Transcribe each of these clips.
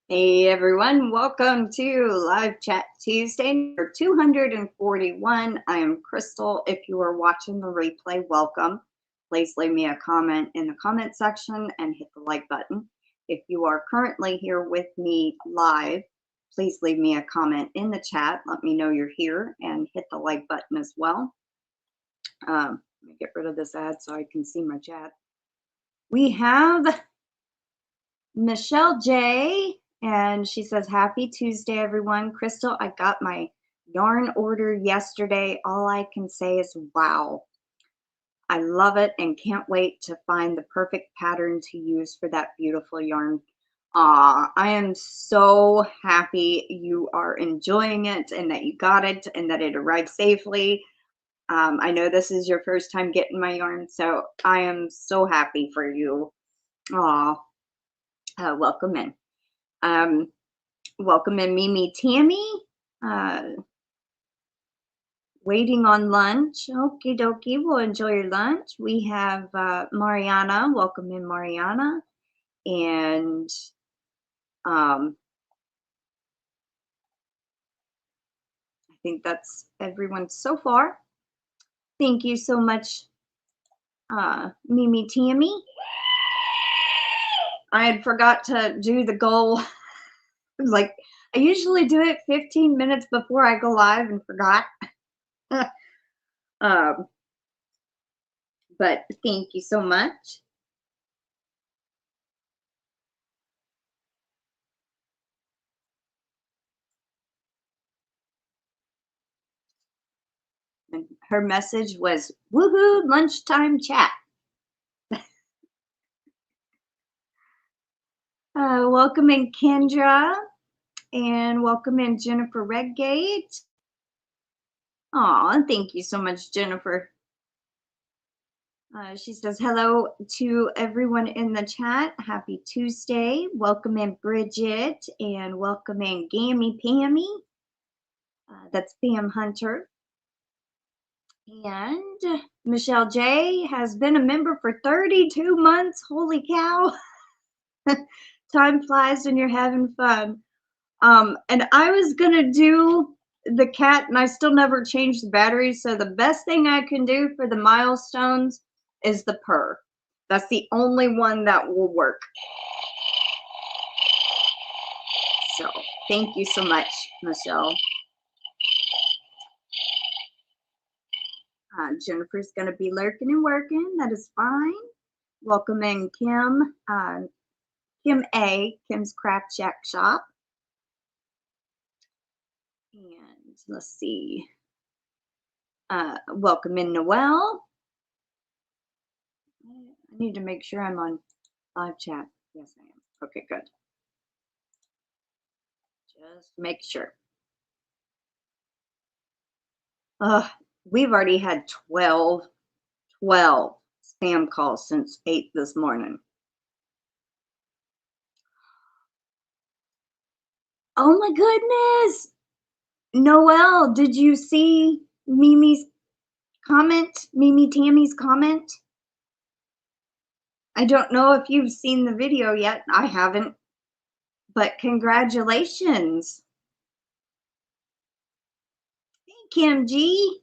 Hey everyone, welcome to Live Chat Tuesday number 241. I am Crystal. If you are watching the replay, welcome. Please leave me a comment in the comment section and hit the like button. If you are currently here with me live, please leave me a comment in the chat. Let me know you're here and hit the like button as well. Let me get rid of this ad so I can see my chat. We have MichelleJ. And she says, happy Tuesday, everyone. Crystal, I got my yarn order yesterday. All I can say is, wow. I love it and can't wait to find the perfect pattern to use for that beautiful yarn. I am so happy you are enjoying it and that you got it and that it arrived safely. I know this is your first time getting my yarn, so I am so happy for you. Welcome in. Welcome in MimiTammy. Waiting on lunch. Okie dokie, we'll enjoy your lunch. We have Mariana. Welcome in, Mariana. And I think that's everyone so far. Thank you so much, MimiTammy. I had forgot to do the goal. Like, I usually do it 15 minutes before I go live and forgot. But thank you so much. And her message was, woohoo, lunchtime chat. Welcome in Kendra, and welcome in Jennifer Redgate. Aw, thank you so much, Jennifer. She says, hello to everyone in the chat. Happy Tuesday. Welcome in Bridget, and welcome in Gammy Pammy. That's Pam Hunter. And MichelleJ has been a member for 32 months. Holy cow. Time flies when you're having fun. And I was gonna do the cat and I still never changed the battery. So the best thing I can do for the milestones is the purr. That's the only one that will work. So thank you so much, Michelle. Jennifer's gonna be lurking and working. That is fine. Welcome in Kim. Kim A, Kim's Craft Shack Shop. And let's see. Welcome in Noelle. I need to make sure I'm on live chat. Yes, I am. Okay, good. Just make sure. We've already had 12 spam calls since 8 this morning. Oh my goodness. Noelle, did you see Mimi's comment? MimiTammy's comment? I don't know if you've seen the video yet. I haven't. But congratulations. Hey, KimG.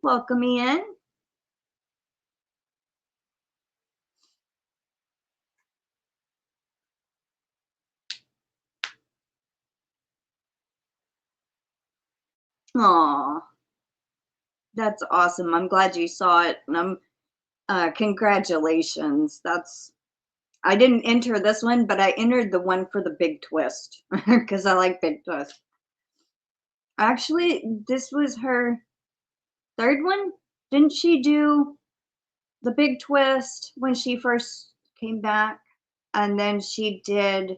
Welcome in. Aw, that's awesome. I'm glad you saw it. And I'm congratulations. I didn't enter this one, but I entered the one for the big twist because I like big twist. Actually, this was her third one. Didn't she do the big twist when she first came back? And then she did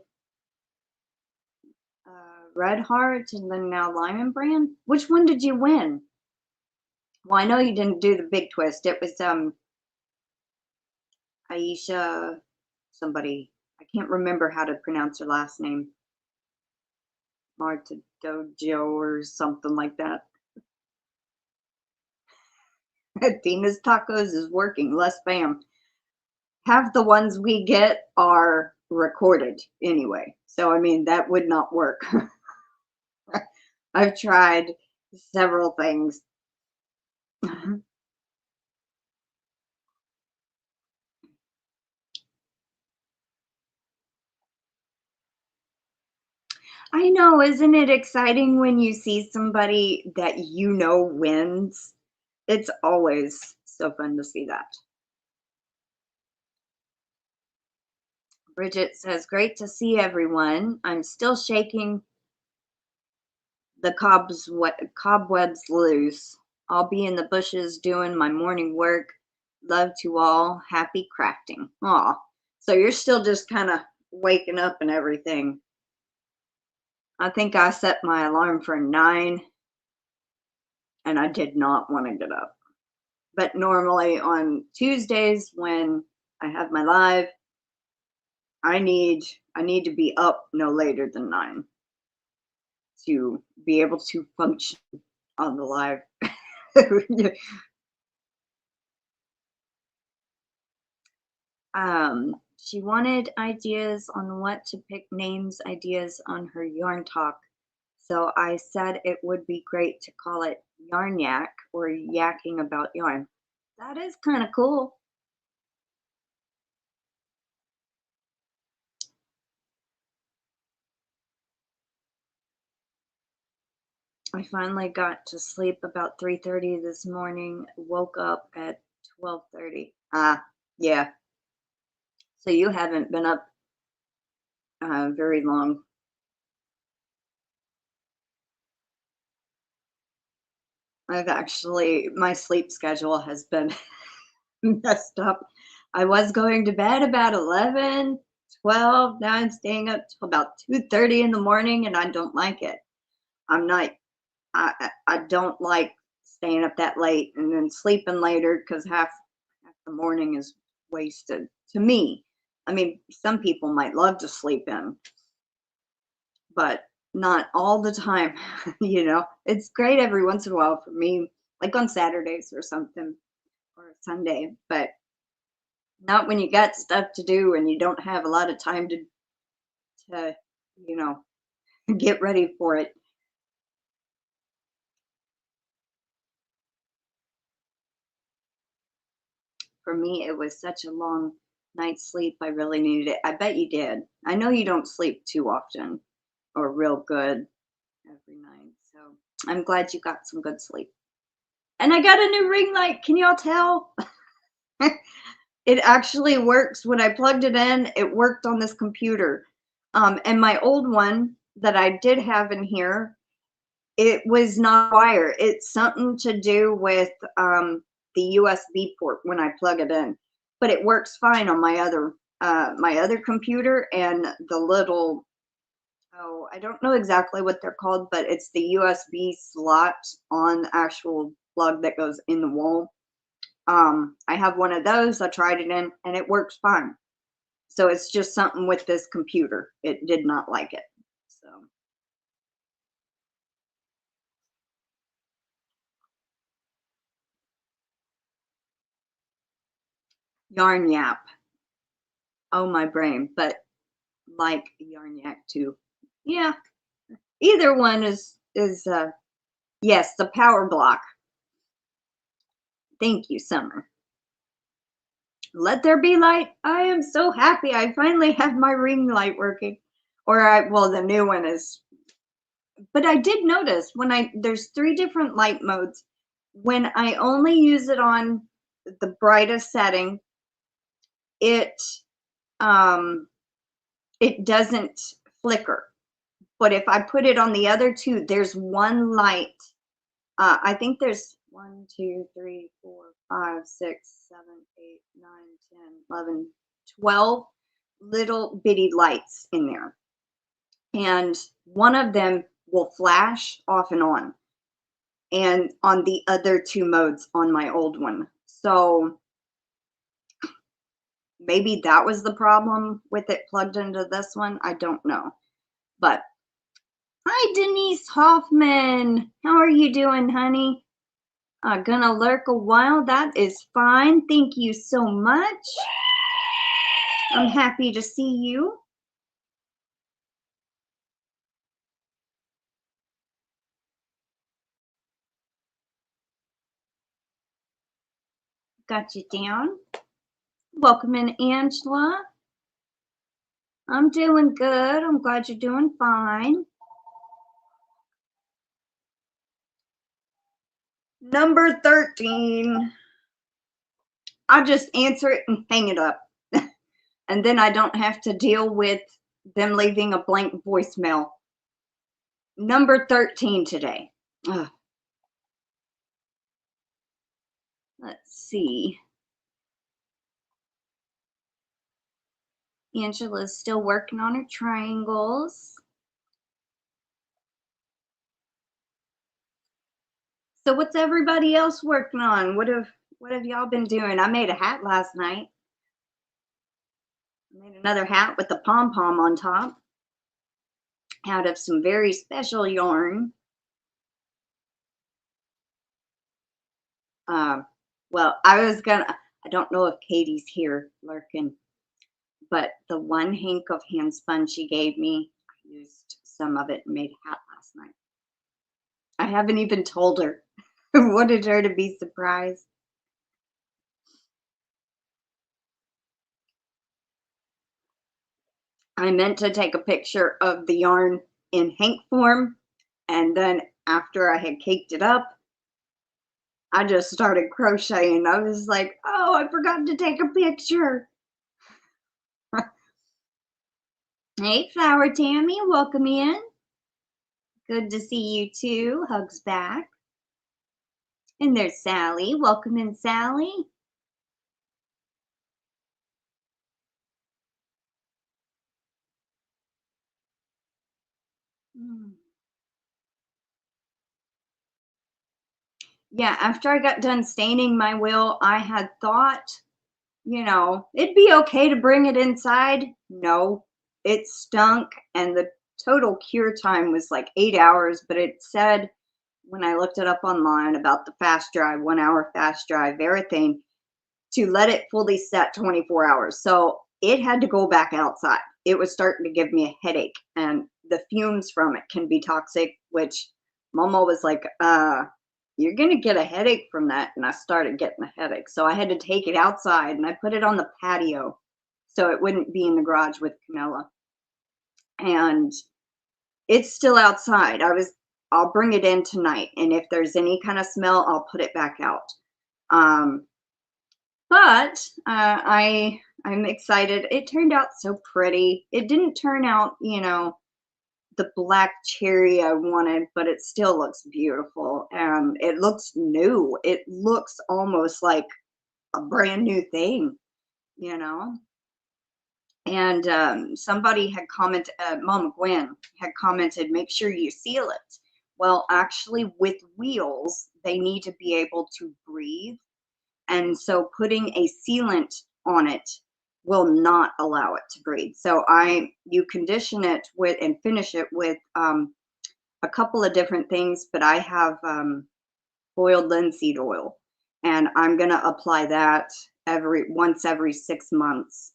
Red Heart and then now Lyman Brand. Which one did you win? Well, I know you didn't do the big twist. It was Aisha somebody. I can't remember how to pronounce her last name. Marta Dojo or something like that. Tina's Tacos is working. Less spam. Half the ones we get are recorded anyway. So, I mean, that would not work. I've tried several things. I know, isn't it exciting when you see somebody that you know wins? It's always so fun to see that. Bridget says, great to see everyone. I'm still shaking the cobwebs loose. I'll be in the bushes doing my morning work. Love to all. Happy crafting. Aw. So you're still just kind of waking up and everything. I think I set my alarm for 9 and I did not want to get up. But normally on Tuesdays when I have my live, I need to be up no later than 9 to be able to function on the live. She wanted ideas on what to pick names ideas on her yarn talk. So I said it would be great to call it Yarn Yak or Yakking About Yarn. That is kind of cool. I finally got to sleep about 3:30 this morning, woke up at 12:30. Yeah. So you haven't been up very long. My sleep schedule has been messed up. I was going to bed about 11, 12. Now I'm staying up till about 2:30 in the morning and I don't like it. I'm not, I don't like staying up that late and then sleeping later because half the morning is wasted to me. I mean, some people might love to sleep in, but not all the time. It's great every once in a while for me, like on Saturdays or something or Sunday, but not when you got stuff to do and you don't have a lot of time to you know, get ready for it. For me, it was such a long night's sleep. I really needed it. I bet you did. I know you don't sleep too often or real good every night. So I'm glad you got some good sleep. And I got a new ring light. Can y'all tell? It actually works. When I plugged it in, it worked on this computer. And my old one that I did have in here, it was not wire. It's something to do with the USB port when I plug it in. But it works fine on my other computer and the little, oh, I don't know exactly what they're called, but it's the USB slot on the actual plug that goes in the wall. I have one of those. I tried it in and it works fine. So it's just something with this computer. It did not like it. So Yarn Yap. Oh, my brain. But like Yarn Yak too. Yeah. Either one is yes, the power block. Thank you, Summer. Let there be light. I am so happy. I finally have my ring light working. Well, the new one is. But I did notice there's 3 different light modes. When I only use it on the brightest setting, it it doesn't flicker. But if I put it on the other 2, there's one light. I think there's 1, 2, 3, 4, 5, 6, 7, 8, 9, 10, 11, 12 little bitty lights in there. And one of them will flash off and on. And on the other 2 modes on my old one. So maybe that was the problem with it plugged into this one. I don't know. But hi, Denise Hoffmann. How are you doing, honey? Gonna lurk a while. That is fine. Thank you so much. I'm happy to see you. got you down. Welcome in, Angela. I'm doing good. I'm glad you're doing fine. Number 13. I'll just answer it and hang it up. And then I don't have to deal with them leaving a blank voicemail. Number 13 today. Ugh. Let's see. Angela's still working on her triangles. So what's everybody else working on? What have y'all been doing? I made a hat last night. I made another hat with the pom-pom on top out of some very special yarn. Well, I don't know if Katie's here lurking, but the one hank of hand spun she gave me, I used some of it and made a hat last night. I haven't even told her. I wanted her to be surprised. I meant to take a picture of the yarn in hank form, and then after I had caked it up, I just started crocheting. I was like, oh, I forgot to take a picture. Hey, Flower Tammy, welcome in. Good to see you too. Hugs back. And there's Sally. Welcome in, Sally. Yeah, after I got done staining my wheel, I had thought, you know, it'd be okay to bring it inside. No, it stunk, and the total cure time was like 8 hours, but it said when I looked it up online about the fast dry, 1 hour fast dry, everything, to let it fully set 24 hours. So it had to go back outside. It was starting to give me a headache, and the fumes from it can be toxic, which Mama was like, you're gonna get a headache from that. And I started getting a headache. So I had to take it outside, and I put it on the patio so it wouldn't be in the garage with Camilla. And it's still outside. I'll bring it in tonight, and if there's any kind of smell, I'll put it back out. But I'm excited. It turned out so pretty. It didn't turn out, you know, the black cherry I wanted, but it still looks beautiful, and it looks new. It looks almost like a brand new thing, you know. And somebody had commented, Mama Gwen had commented, make sure you seal it. Well, actually, with wheels, they need to be able to breathe, and so putting a sealant on it will not allow it to breathe. So you condition it with and finish it with a couple of different things, but I have boiled linseed oil, and I'm gonna apply that once every 6 months,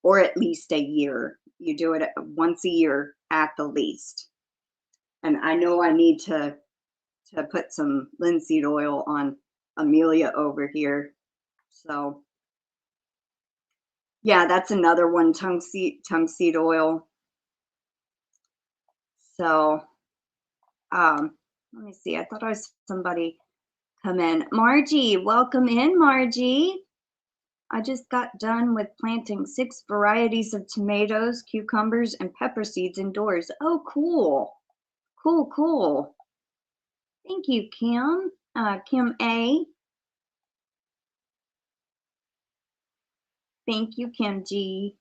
or at least a year. You do it once a year at the least. And I know I need to put some linseed oil on Amelia over here. So yeah, that's another one, tongue seed oil. So let me see. I thought I saw somebody come in. Margie, welcome in, Margie. I just got done with planting 6 varieties of tomatoes, cucumbers, and pepper seeds indoors. Oh, cool. Cool, cool. Thank you, Kim. Kim A. Thank you, KimG.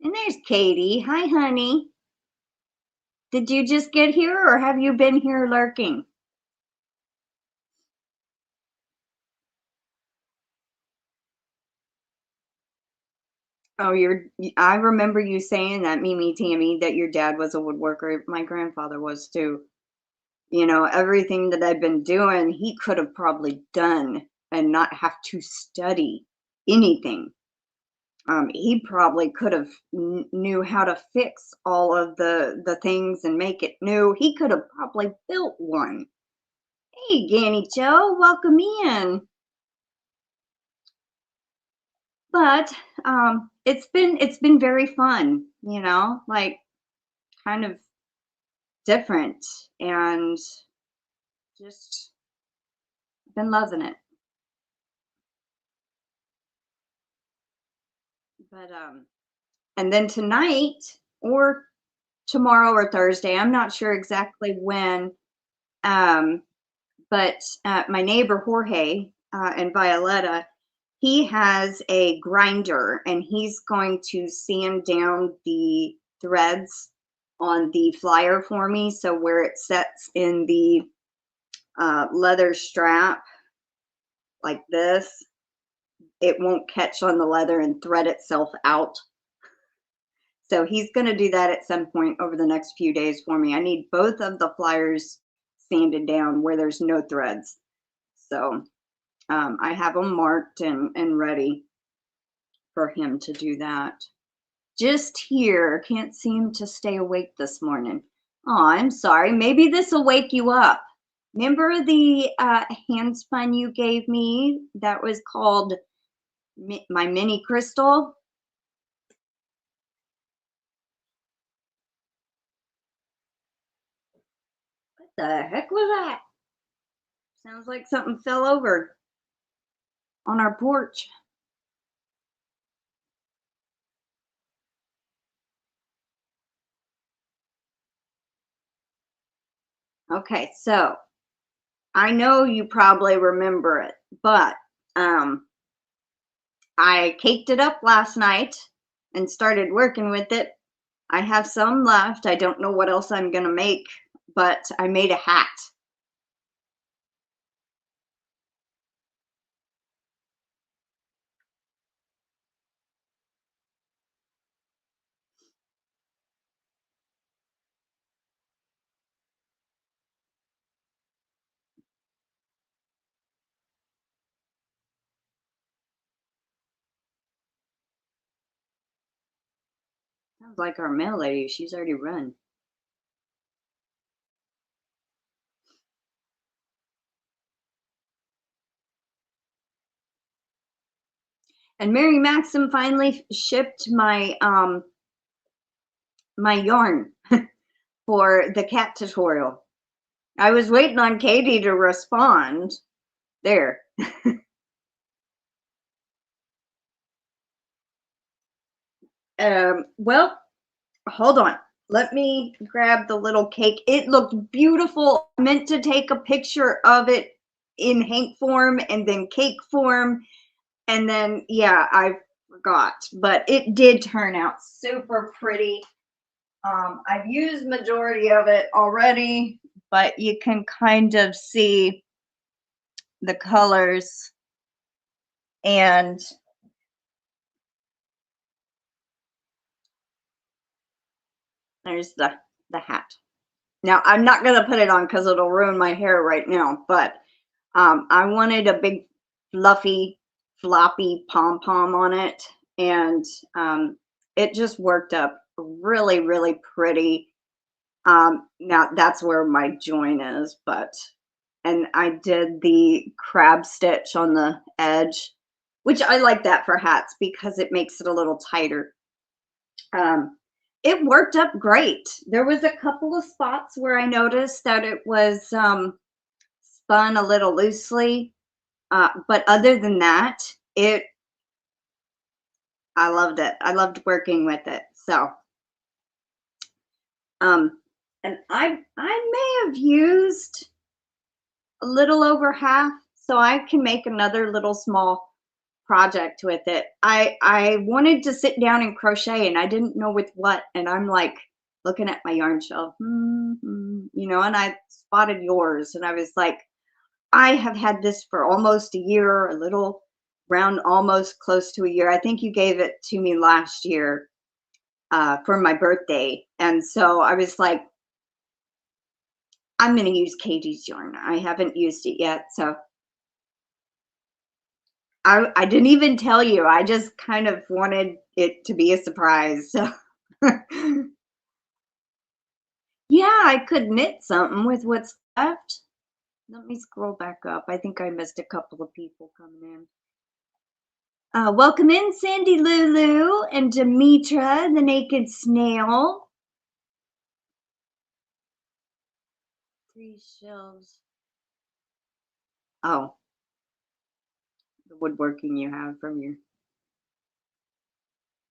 And there's Katie. Hi, honey. Did you just get here, or have you been here lurking? Oh, I remember you saying that, MimiTammy, that your dad was a woodworker. My grandfather was too. You know, everything that I've been doing, he could have probably done and not have to study anything. He probably could have knew how to fix all of the things and make it new. He could have probably built one Hey, Ganny Joe, welcome in. But it's been very fun, you know, like kind of different, and just been loving it. But and then tonight or tomorrow or Thursday, I'm not sure exactly when. Um, but my neighbor Jorge and Violetta, he has a grinder and he's going to sand down the threads on the flyer for me. So where it sets in the leather strap like this, it won't catch on the leather and thread itself out. So he's going to do that at some point over the next few days for me. I need both of the flyers sanded down where there's no threads. So I have them marked and ready for him to do that. Just here, can't seem to stay awake this morning. Oh, I'm sorry. Maybe this will wake you up. Remember the hand spun you gave me that was called my mini crystal? What the heck was that? Sounds like something fell over on our porch. Okay, so I know you probably remember it, but I caked it up last night and started working with it. I have some left. I don't know what else I'm going to make, but I made a hat. Sounds like our mail lady. She's already run. And Mary Maxim finally shipped my my yarn for the cat tutorial. I was waiting on Katie to respond. There. Well, hold on. Let me grab the little cake. It looked beautiful. I meant to take a picture of it in hank form and then cake form. And then, yeah, I forgot. But it did turn out super pretty. I've used majority of it already, but you can kind of see the colors, and there's the hat. Now, I'm not going to put it on because it'll ruin my hair right now, but I wanted a big fluffy, floppy pom-pom on it, and it just worked up really, really pretty. Now, that's where my join is, and I did the crab stitch on the edge, which I like that for hats because it makes it a little tighter. It worked up great. There was a couple of spots where I noticed that it was spun a little loosely, but other than that, I loved it. I loved working with it. So, and I may have used a little over half, so I can make another little small project with it. I wanted to sit down and crochet, and I didn't know with what, and I'm like looking at my yarn shelf, you know, and I spotted yours, and I was like, I have had this for almost a year, a little round, almost close to a year. I think you gave it to me last year for my birthday, and so I was like, I'm going to use Katie's yarn. I haven't used it yet, so I didn't even tell you. I just kind of wanted it to be a surprise. So yeah, I could knit something with what's left. Let me scroll back up. I think I missed a couple of people coming in. Welcome in, Sandy Lulu and Demetra, the Naked Snail. 3 shelves. Oh, the woodworking you have from your.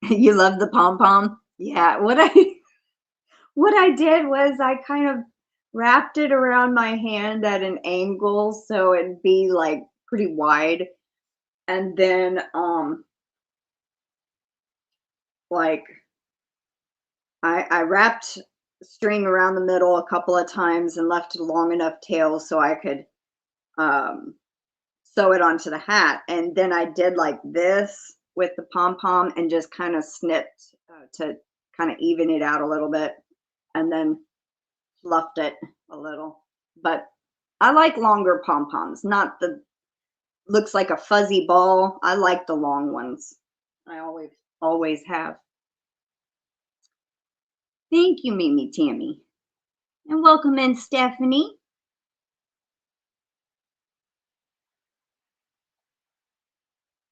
You love the pom pom? Yeah. What I did was I kind of wrapped it around my hand at an angle so it'd be like pretty wide, and then like I wrapped string around the middle a couple of times and left a long enough tail so I could sew it onto the hat. And then I did like this with the pom-pom and just kind of snipped to kind of even it out a little bit, and then fluffed it a little. But I like longer pom-poms, not the, looks like a fuzzy ball. I like the long ones. I always have. Thank you, MimiTammy. And welcome in, Stephanie.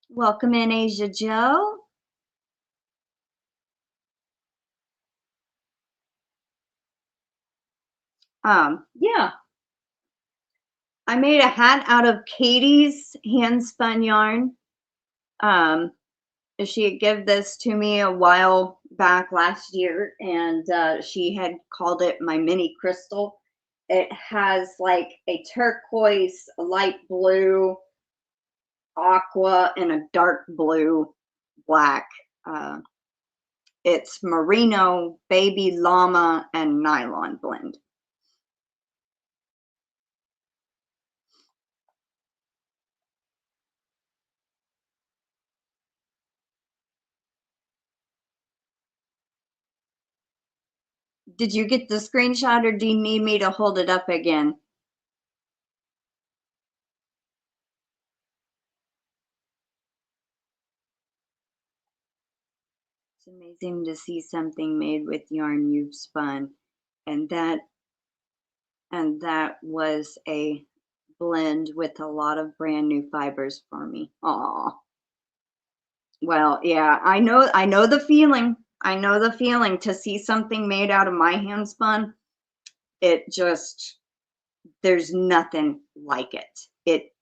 Welcome in, Asia Joe. Yeah. I made a hat out of Katie's hand spun yarn. She had given this to me a while back last year, and she had called it my mini crystal. It has like a turquoise, a light blue, aqua, and a dark blue black. It's merino, baby llama, and nylon blend. Did you get the screenshot, or do you need me to hold it up again? It's amazing to see something made with yarn you've spun, and that was a blend with a lot of brand new fibers for me. Aw. Well, yeah, I know the feeling. I know the feeling to see something made out of my hand spun. It just, there's nothing like it.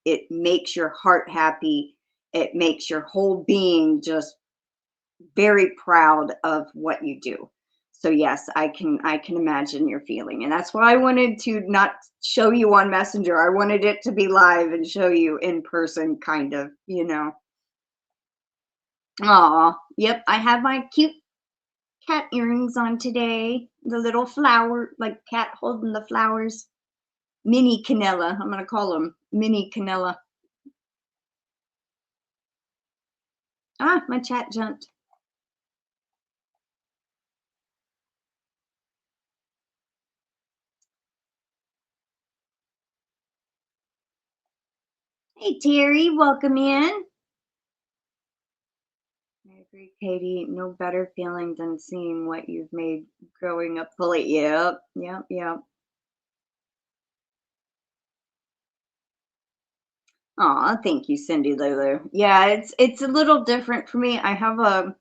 It makes your heart happy. It makes your whole being just very proud of what you do. So yes, I can imagine your feeling. And that's why I wanted to not show you on Messenger. I wanted it to be live and show you in person, kind of, you know. Aw, yep, I have my cute cat earrings on today. The little flower, like cat holding the flowers. Mini Canella. I'm gonna call them Mini Canella. Ah, my chat jumped. Hey Terry, welcome in. I agree, Katie. No better feeling than seeing what you've made growing up fully. Yep, yep, yep. Aw, thank you, Cindy Lulu. Yeah, it's a little different for me. I have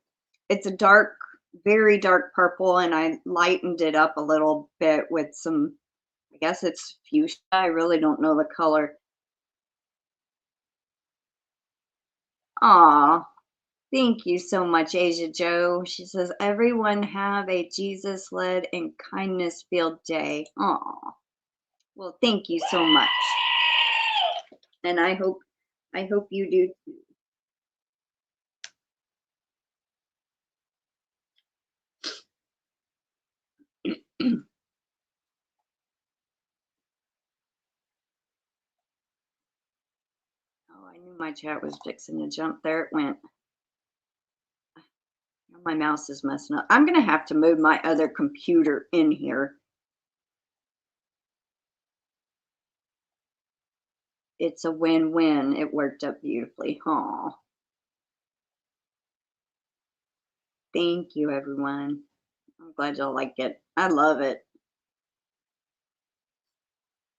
it's a dark, very dark purple, and I lightened it up a little bit with some, I guess it's fuchsia. I really don't know the color. Aw, thank you so much, Asia Joe. She says, everyone have a Jesus-led and kindness-filled day. Aw. Well, thank you so much. And I hope you do too. Oh, I knew my chat was fixing to jump. There it went. My mouse is messing up. I'm gonna have to move my other computer in here. It's a win-win. It worked out beautifully. Aw. Thank you, everyone. I'm glad y'all like it. I love it.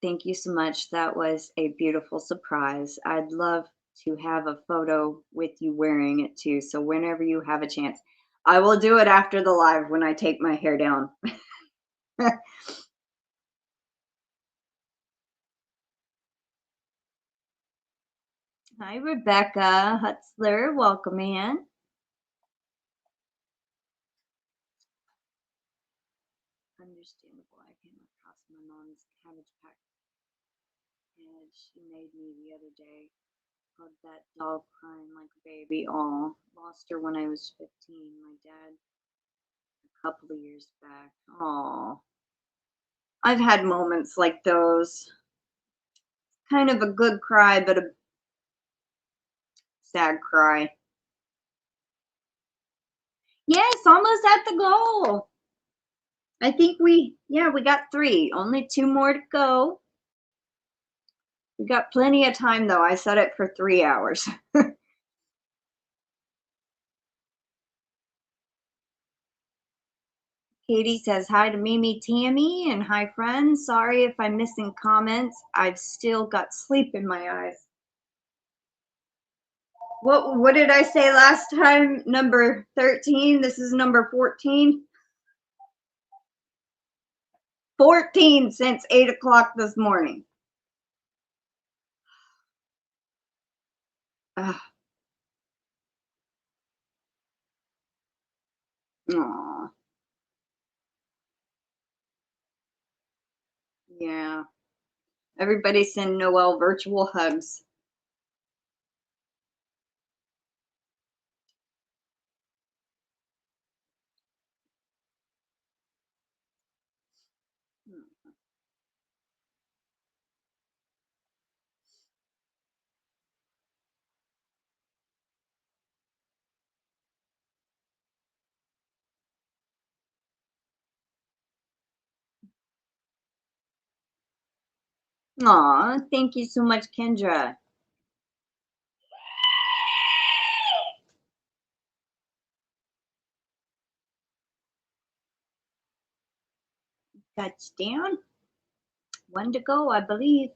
Thank you so much. That was a beautiful surprise. I'd love to have a photo with you wearing it too. So whenever you have a chance, I will do it after the live when I take my hair down. Hi, Rebecca Hutzler. Welcome in. Understandable. I came across my mom's cabbage patch and she made me the other day. Called that doll crying like a baby. Oh, lost her when I was 15. My dad, a couple of years back. Oh, I've had moments like those. Kind of a good cry, but a sad cry. Yes, almost at the goal. I think we got 3. Only 2 more to go. We got plenty of time though. I set it for 3 hours. Katie says hi to MimiTammy and hi friends. Sorry if I'm missing comments. I've still got sleep in my eyes. What did I say last time? Number 13. This is number 14. 14 since 8 o'clock this morning. Aww. Yeah. Everybody send Noelle virtual hugs. Aw, thank you so much, Kendra. Touchdown. 1 to go, I believe.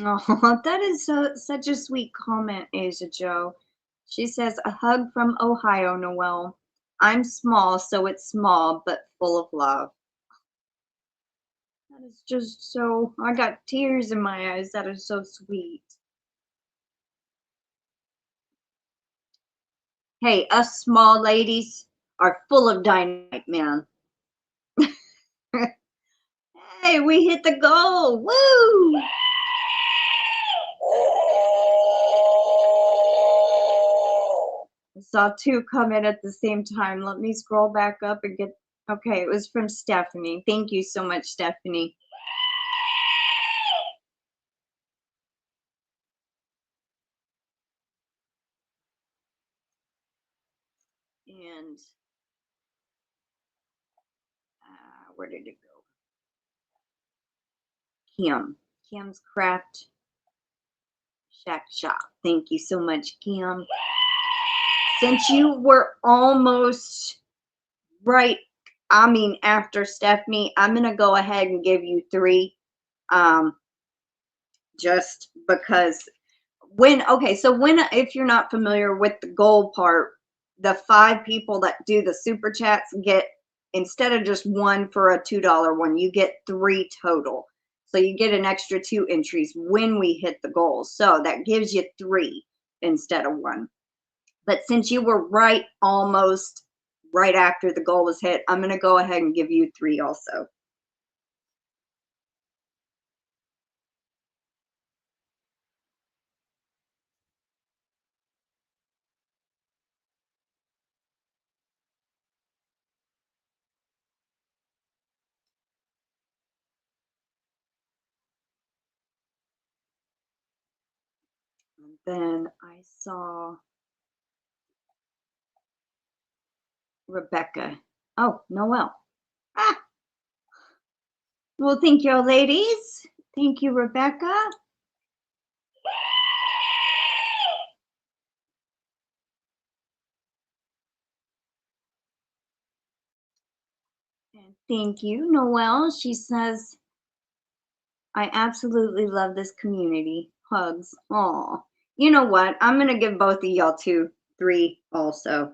Oh, that is such a sweet comment, Asia Joe. She says, a hug from Ohio, Noelle. I'm small, so it's small, but full of love. That is just so, I got tears in my eyes. That is so sweet. Hey, us small ladies are full of dynamite, man. Hey, we hit the goal. Woo! I saw 2 come in at the same time. Let me scroll back up and get, okay, it was from Stephanie. Thank you so much, Stephanie. And where did it go? Kim's Craft Shack Shop. Thank you so much, Kim. Since you were almost right, I mean, after Stephanie, I'm going to go ahead and give you 3. Just because if you're not familiar with the goal part, the 5 people that do the super chats get, instead of just 1 for a $2 one, you get 3 total. So you get an extra 2 entries when we hit the goal. So that gives you 3 instead of 1. But since you were almost right after the goal was hit, I'm going to go ahead and give you 3 also. And then I saw Rebecca. Oh, Noelle. Ah. Well, thank you, ladies. Thank you, Rebecca. Thank you, Noelle. She says, I absolutely love this community. Hugs. Aw. You know what? I'm going to give both of y'all 3 also.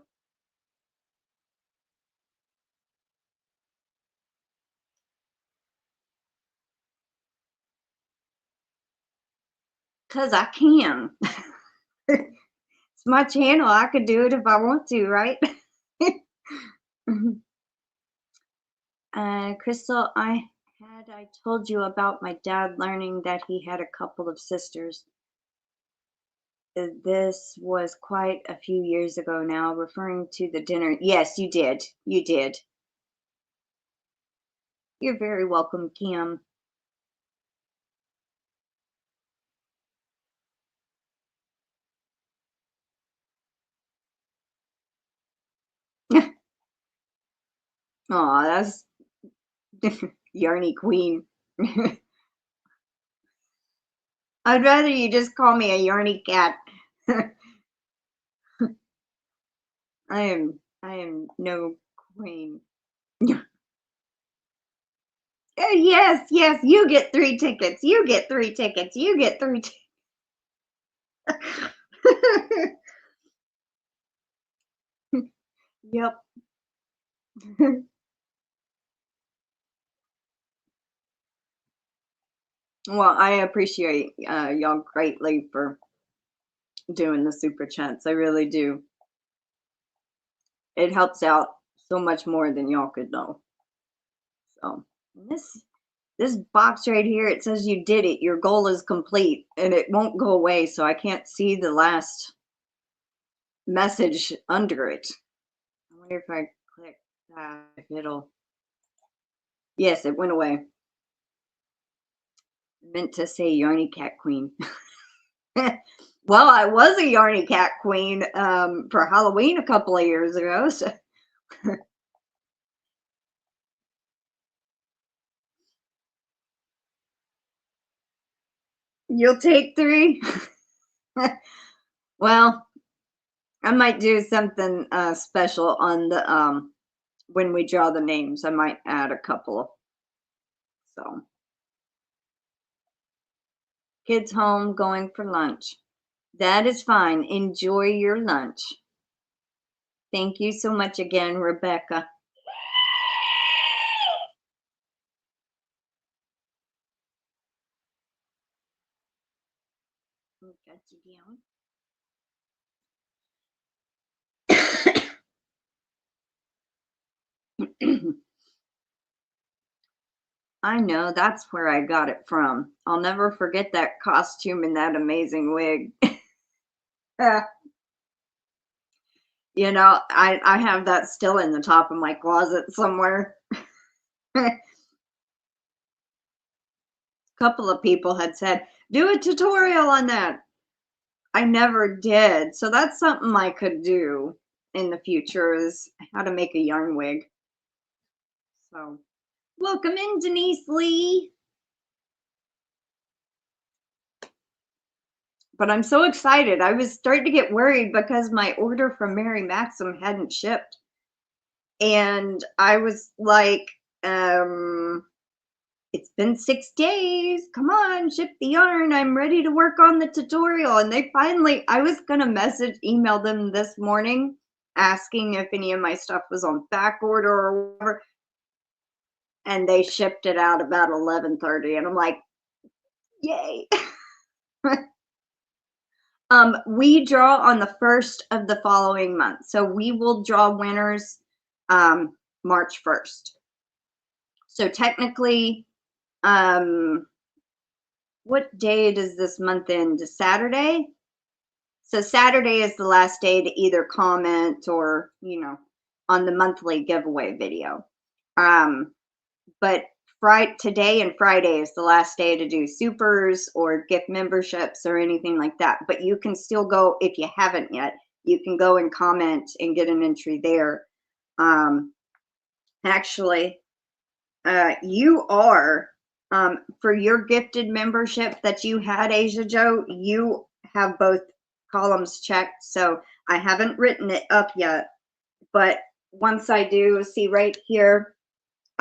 Because I can. It's my channel. I could do it if I want to, right? Crystal, I told you about my dad learning that he had a couple of sisters. This was quite a few years ago now, referring to the dinner. Yes, you did. You did. You're very welcome, Kim. Aw, that's Yarny Queen. I'd rather you just call me a Yarny Cat. I am no queen. Yes, yes, you get 3 tickets. You get 3 tickets. You get 3 tickets. Yep. Well, I appreciate y'all greatly for doing the super chats. I really do. It helps out so much more than y'all could know. So this box right here, it says you did it. Your goal is complete, and it won't go away. So I can't see the last message under it. I wonder if I click that, if it'll. Yes, it went away. I meant to say Yarny Cat Queen. Well, I was a Yarny Cat Queen for Halloween a couple of years ago. So. You'll take 3? Well, I might do something special on the when we draw the names. I might add a couple. So, kids home, going for lunch. That is fine. Enjoy your lunch. Thank you so much again, Rebecca. Got you down. I know, that's where I got it from. I'll never forget that costume and that amazing wig. You know, I have that still in the top of my closet somewhere. A couple of people had said, do a tutorial on that. I never did. So that's something I could do in the future, is how to make a yarn wig. So welcome in, DenyseLee. But I'm so excited. I was starting to get worried because my order from Mary Maxim hadn't shipped. And I was like, it's been 6 days. Come on, ship the yarn. I'm ready to work on the tutorial. And they finally, I was going to email them this morning asking if any of my stuff was on back order or whatever. And they shipped it out about 11:30. And I'm like, yay. We draw on the 1st of the following month. So we will draw winners March 1st. So technically, what day does this month end? Saturday? So Saturday is the last day to either comment or, you know, on the monthly giveaway video. But today and Friday is the last day to do supers or gift memberships or anything like that. But you can still go, if you haven't yet, you can go and comment and get an entry there. Actually, you are, for your gifted membership that you had, Asia Joe, you have both columns checked. So I haven't written it up yet, but once I do, see right here,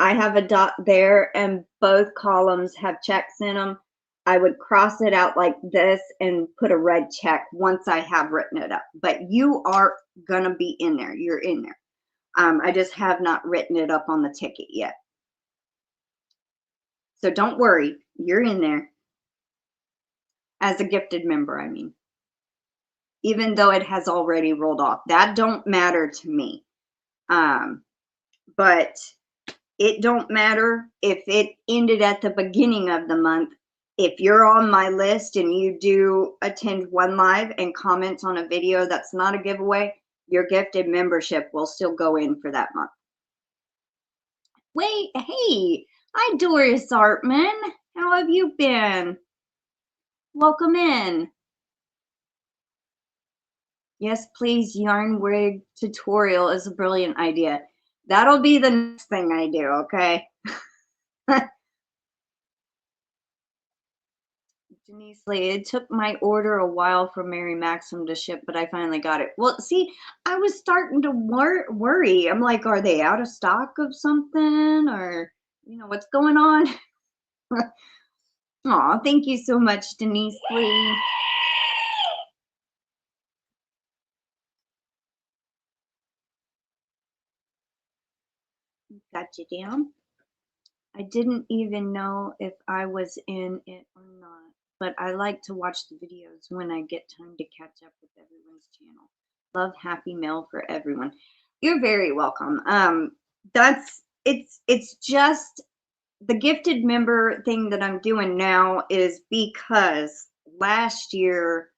I have a dot there and both columns have checks in them. I would cross it out like this and put a red check once I have written it up. But you are going to be in there. You're in there. I just have not written it up on the ticket yet. So don't worry. You're in there. As a gifted member, I mean. Even though it has already rolled off. That don't matter to me. But it don't matter if it ended at the beginning of the month. If you're on my list and you do attend one live and comment on a video that's not a giveaway, your gifted membership will still go in for that month. Wait, hey, hi Doris Artman. How have you been? Welcome in. Yes, please, yarn wig tutorial is a brilliant idea. That'll be the next thing I do, okay? DenyseLee, it took my order a while for Mary Maxim to ship, but I finally got it. Well, see, I was starting to worry. I'm like, are they out of stock of something? Or, you know, what's going on? Aw, thank you so much, DenyseLee. Got you down. I didn't even know if I was in it or not, but I like to watch the videos when I get time to catch up with everyone's channel. Love, happy mail for everyone. You're very welcome. It's just the gifted member thing that I'm doing now is because last year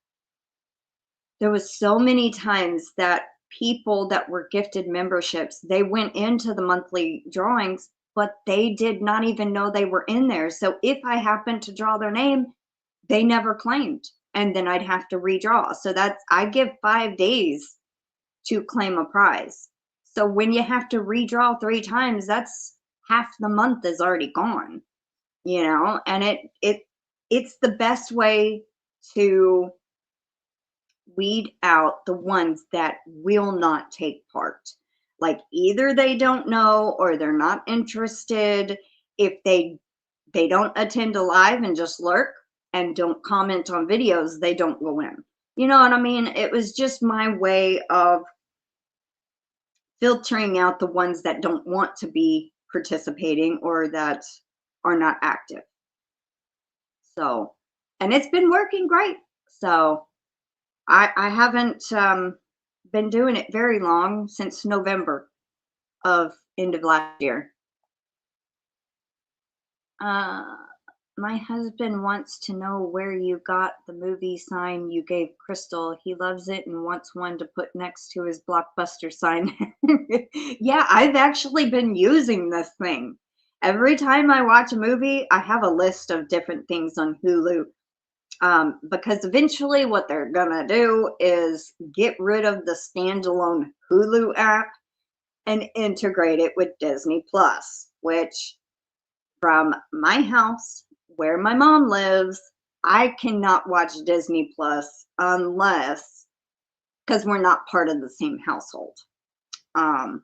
there was so many times that people that were gifted memberships, they went into the monthly drawings, but they did not even know they were in there. So if I happened to draw their name, they never claimed, and then I'd have to redraw. So I give 5 days to claim a prize. So when you have to redraw 3 times, that's half the month is already gone, you know, and it's the best way to weed out the ones that will not take part. Like either they don't know or they're not interested. If they don't attend a live and just lurk and don't comment on videos, they don't go in. You know what I mean? It was just my way of filtering out the ones that don't want to be participating or that are not active. So, and it's been working great. So I haven't been doing it very long, since November of end of last year. My husband wants to know where you got the movie sign you gave Crystal. He loves it and wants one to put next to his Blockbuster sign. Yeah, I've actually been using this thing. Every time I watch a movie, I have a list of different things on Hulu. Because eventually what they're gonna do is get rid of the standalone Hulu app and integrate it with Disney Plus, which from my house where my mom lives, I cannot watch Disney Plus unless, because we're not part of the same household. I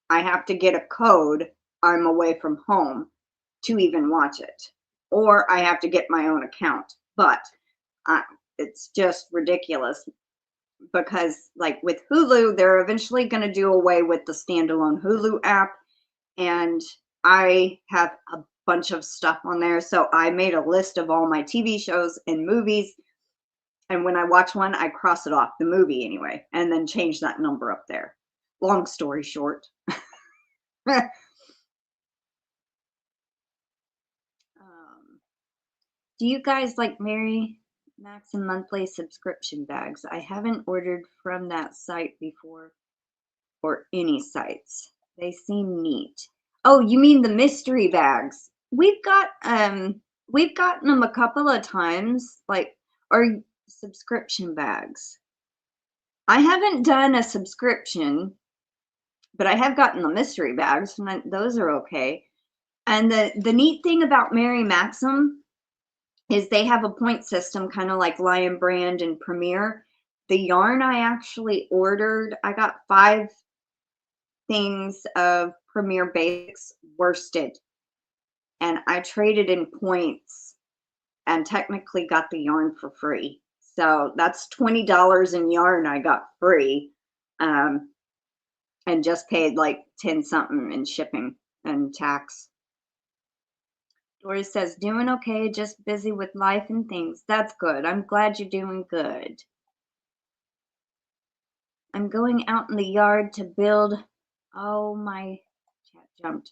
have to get a code. I'm away from home to even watch it, or I have to get my own account. But it's just ridiculous because, like with Hulu, they're eventually going to do away with the standalone Hulu app, and I have a bunch of stuff on there. So I made a list of all my TV shows and movies, and when I watch one, I cross it off, the movie anyway, and then change that number up there. Long story short. Do you guys like Mary Maxim monthly subscription bags? I haven't ordered from that site before, or any sites. They seem neat. Oh, you mean the mystery bags? We've gotten them a couple of times, like, or subscription bags. I haven't done a subscription, but I have gotten the mystery bags, and those are okay. And the neat thing about Mary Maxim is they have a point system, kind of like Lion Brand and Premier. The yarn I actually ordered, I got 5 things of Premier Basics worsted, and I traded in points and technically got the yarn for free. So that's $20 in yarn I got free, and just paid like 10 something in shipping and tax. Doris says, doing okay, just busy with life and things. That's good. I'm glad you're doing good. I'm going out in the yard to build. Oh, my cat jumped.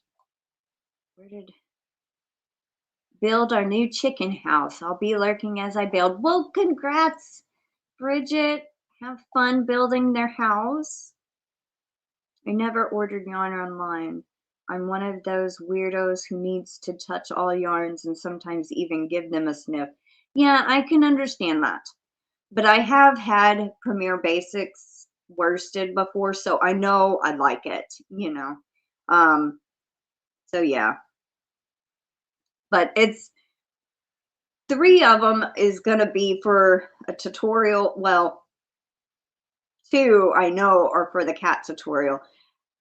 Where did? Build our new chicken house. I'll be lurking as I build. Well, congrats, Bridget. Have fun building their house. I never ordered yarn online. I'm one of those weirdos who needs to touch all yarns and sometimes even give them a sniff. Yeah, I can understand that. But I have had Premier Basics worsted before, so I know I like it, you know. So yeah. But it's 3 of them is going to be for a tutorial. Well, 2 I know are for the cat tutorial.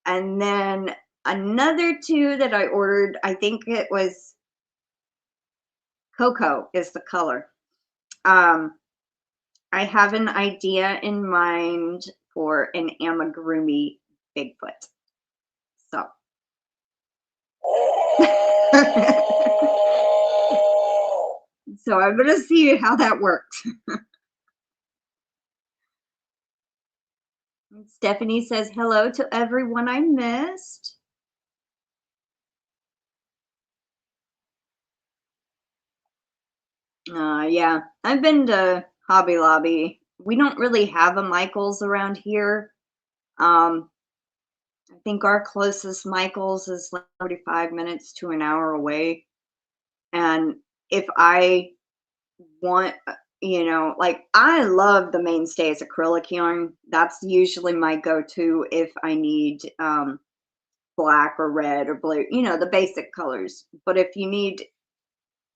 And then another 2 that I ordered, I think it was Cocoa is the color. I have an idea in mind for an amigurumi Bigfoot. So. So I'm going to see how that works. Stephanie says, hello to everyone I missed. Yeah, I've been to Hobby Lobby. We don't really have a Michael's around here. I think our closest Michael's is like 45 minutes to an hour away. And if I want, you know, like I love the Mainstays acrylic yarn. That's usually my go-to if I need black or red or blue, you know, the basic colors. But if you need,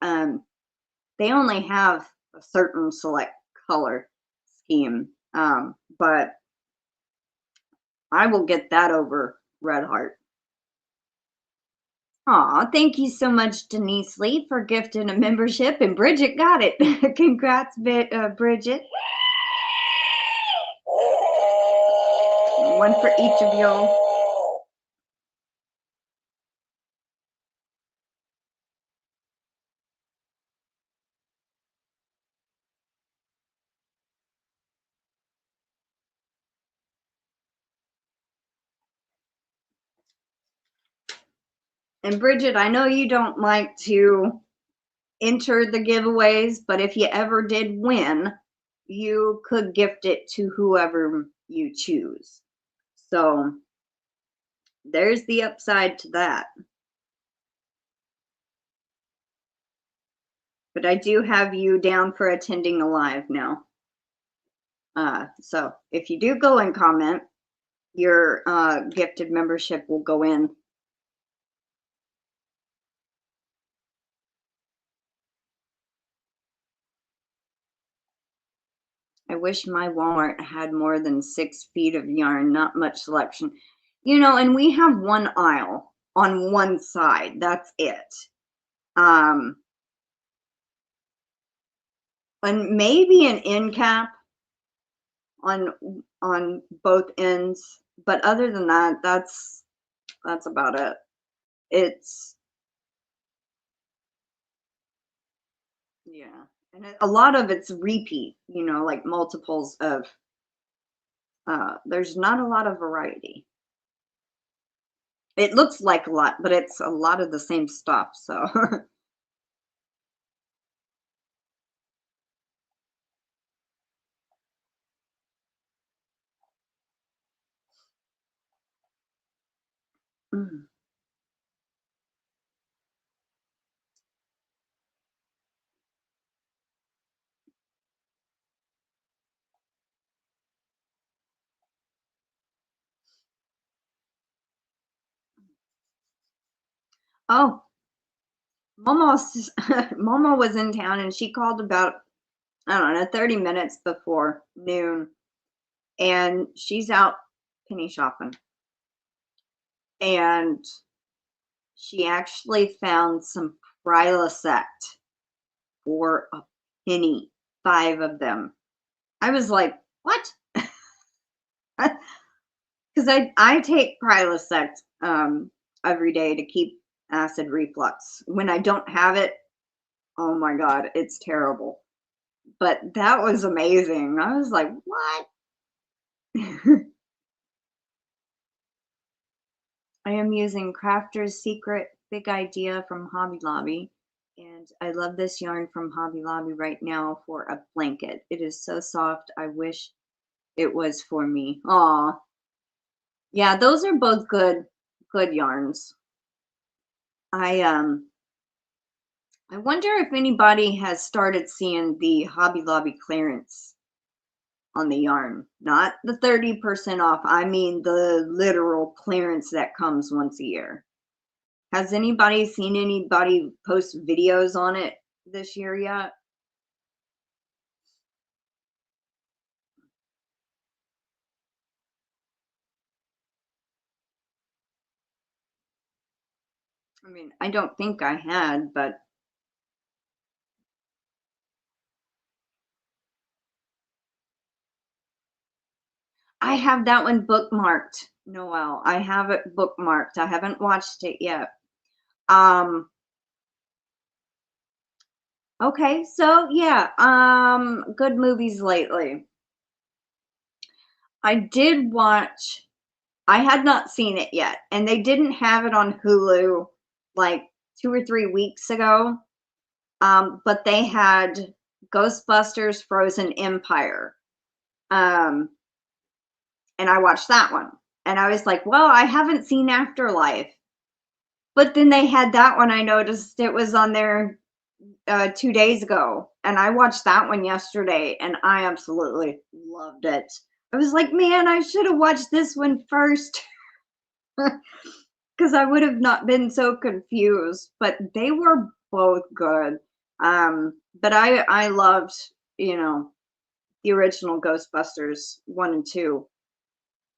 they only have a certain select color scheme, but I will get that over Red Heart. Aw, thank you so much, DenyseLee, for gifting a membership, and Bridget got it. Congrats, Bridget. One for each of y'all. And Bridget, I know you don't like to enter the giveaways, but if you ever did win, you could gift it to whoever you choose. So there's the upside to that. But I do have you down for attending a live now. So if you do go and comment, your gifted membership will go in. I wish my Walmart had more than 6 feet of yarn, not much selection. You know, and we have one aisle on one side. That's it. And maybe an end cap on both ends, but other than that, that's about it. It's, yeah, and a lot of it's repeat, you know, like multiples of, there's not a lot of variety. It looks like a lot, but it's a lot of the same stuff, so. Mm. Oh, Momo was in town and she called about, I don't know, 30 minutes before noon, and she's out penny shopping. and she actually found some Prilosect for a penny, 5 of them. I was like, what? Because I take Prilosect every day to keep acid reflux. When I don't have it, oh my God, it's terrible. But that was amazing. I was like, what? I am using Crafter's Secret Big Idea from Hobby Lobby. And I love this yarn from Hobby Lobby right now for a blanket. It is so soft. I wish it was for me. Aw. Yeah, those are both good yarns. I wonder if anybody has started seeing the Hobby Lobby clearance on the yarn. Not the 30% off. I mean the literal clearance that comes once a year. Has anybody seen anybody post videos on it this year yet? I mean, I don't think I had, but I have that one bookmarked, Noelle. I have it bookmarked. I haven't watched it yet. Okay, so yeah, good movies lately. I did watch, I had not seen it yet, and they didn't have it on Hulu like 2 or 3 weeks ago. But they had Ghostbusters Frozen Empire. And I watched that one. And I was like, well, I haven't seen Afterlife. But then they had that one. I noticed it was on there 2 days ago. And I watched that one yesterday and I absolutely loved it. I was like, man, I should have watched this one first. Because I would have not been so confused. But they were both good. But I loved, you know, the original Ghostbusters 1 and 2.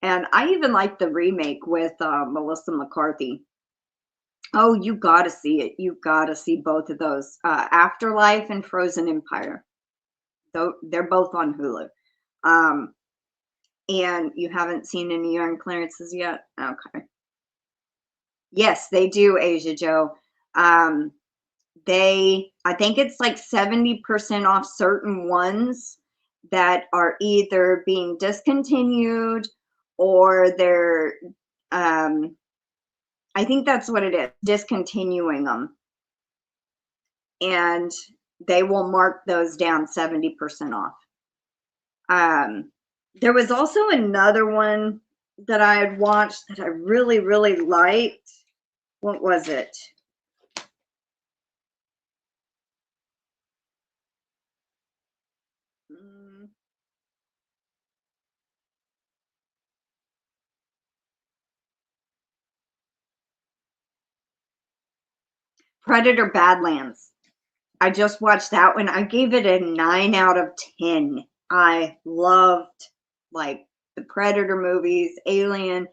And I even liked the remake with Melissa McCarthy. Oh, you gotta see it. You gotta see both of those. Afterlife and Frozen Empire. Though they're both on Hulu. Um, and you haven't seen any yarn clearances yet? Okay. Yes, they do, Asia Joe. I think it's like 70% off certain ones that are either being discontinued or they're I think that's what it is, discontinuing them. And they will mark those down 70% off. There was also another one that I had watched that I really, really liked. What was it? Predator Badlands. I just watched that one. I gave it a 9 out of 10. I loved like the Predator movies, Alien,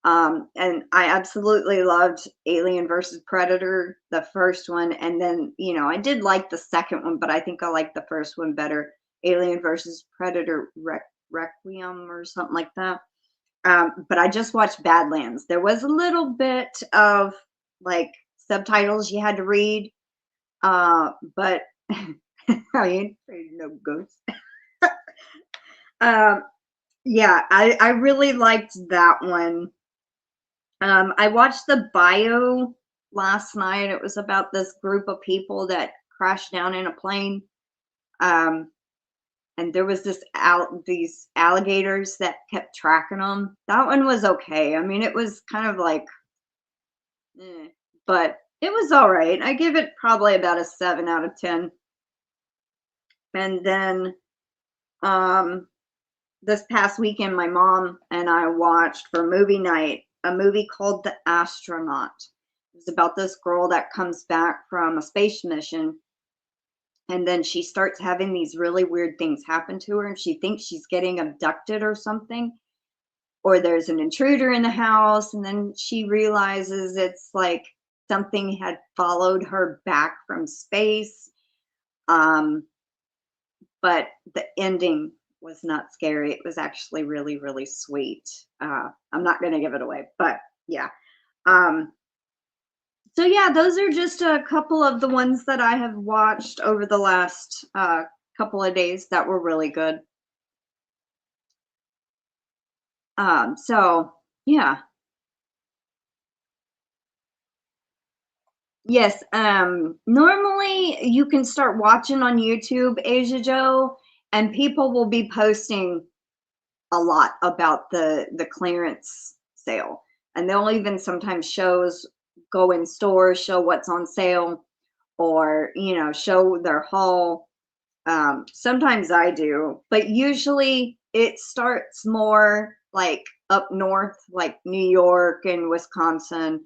and I absolutely loved Alien versus Predator, the first one. And then, you know, I did like the second one, but I think I liked the first one better. Alien versus Predator Requiem or something like that. But I just watched Badlands. There was a little bit of like subtitles you had to read, but I ain't afraid of no ghosts. Yeah, I really liked that one. I watched the bio last night. It was about this group of people that crashed down in a plane. And there was these alligators that kept tracking them. That one was okay. I mean, it was kind of like, but it was all right. I give it probably about a 7 out of 10. And then this past weekend, my mom and I watched for movie night a movie called The Astronaut. It was about this girl that comes back from a space mission, and then she starts having these really weird things happen to her, and she thinks she's getting abducted or something. or there's an intruder in the house, and then she realizes it's like something had followed her back from space. But the ending was not scary. It was actually really, really sweet. I'm not going to give it away, but yeah. So yeah, those are just a couple of the ones that I have watched over the last couple of days that were really good. So yeah. Yes, normally you can start watching on YouTube, Asia Joe, and people will be posting a lot about the clearance sale. And they'll even sometimes go in stores, show what's on sale, or, you know, show their haul. Sometimes I do, but usually it starts more like up north, like New York and Wisconsin,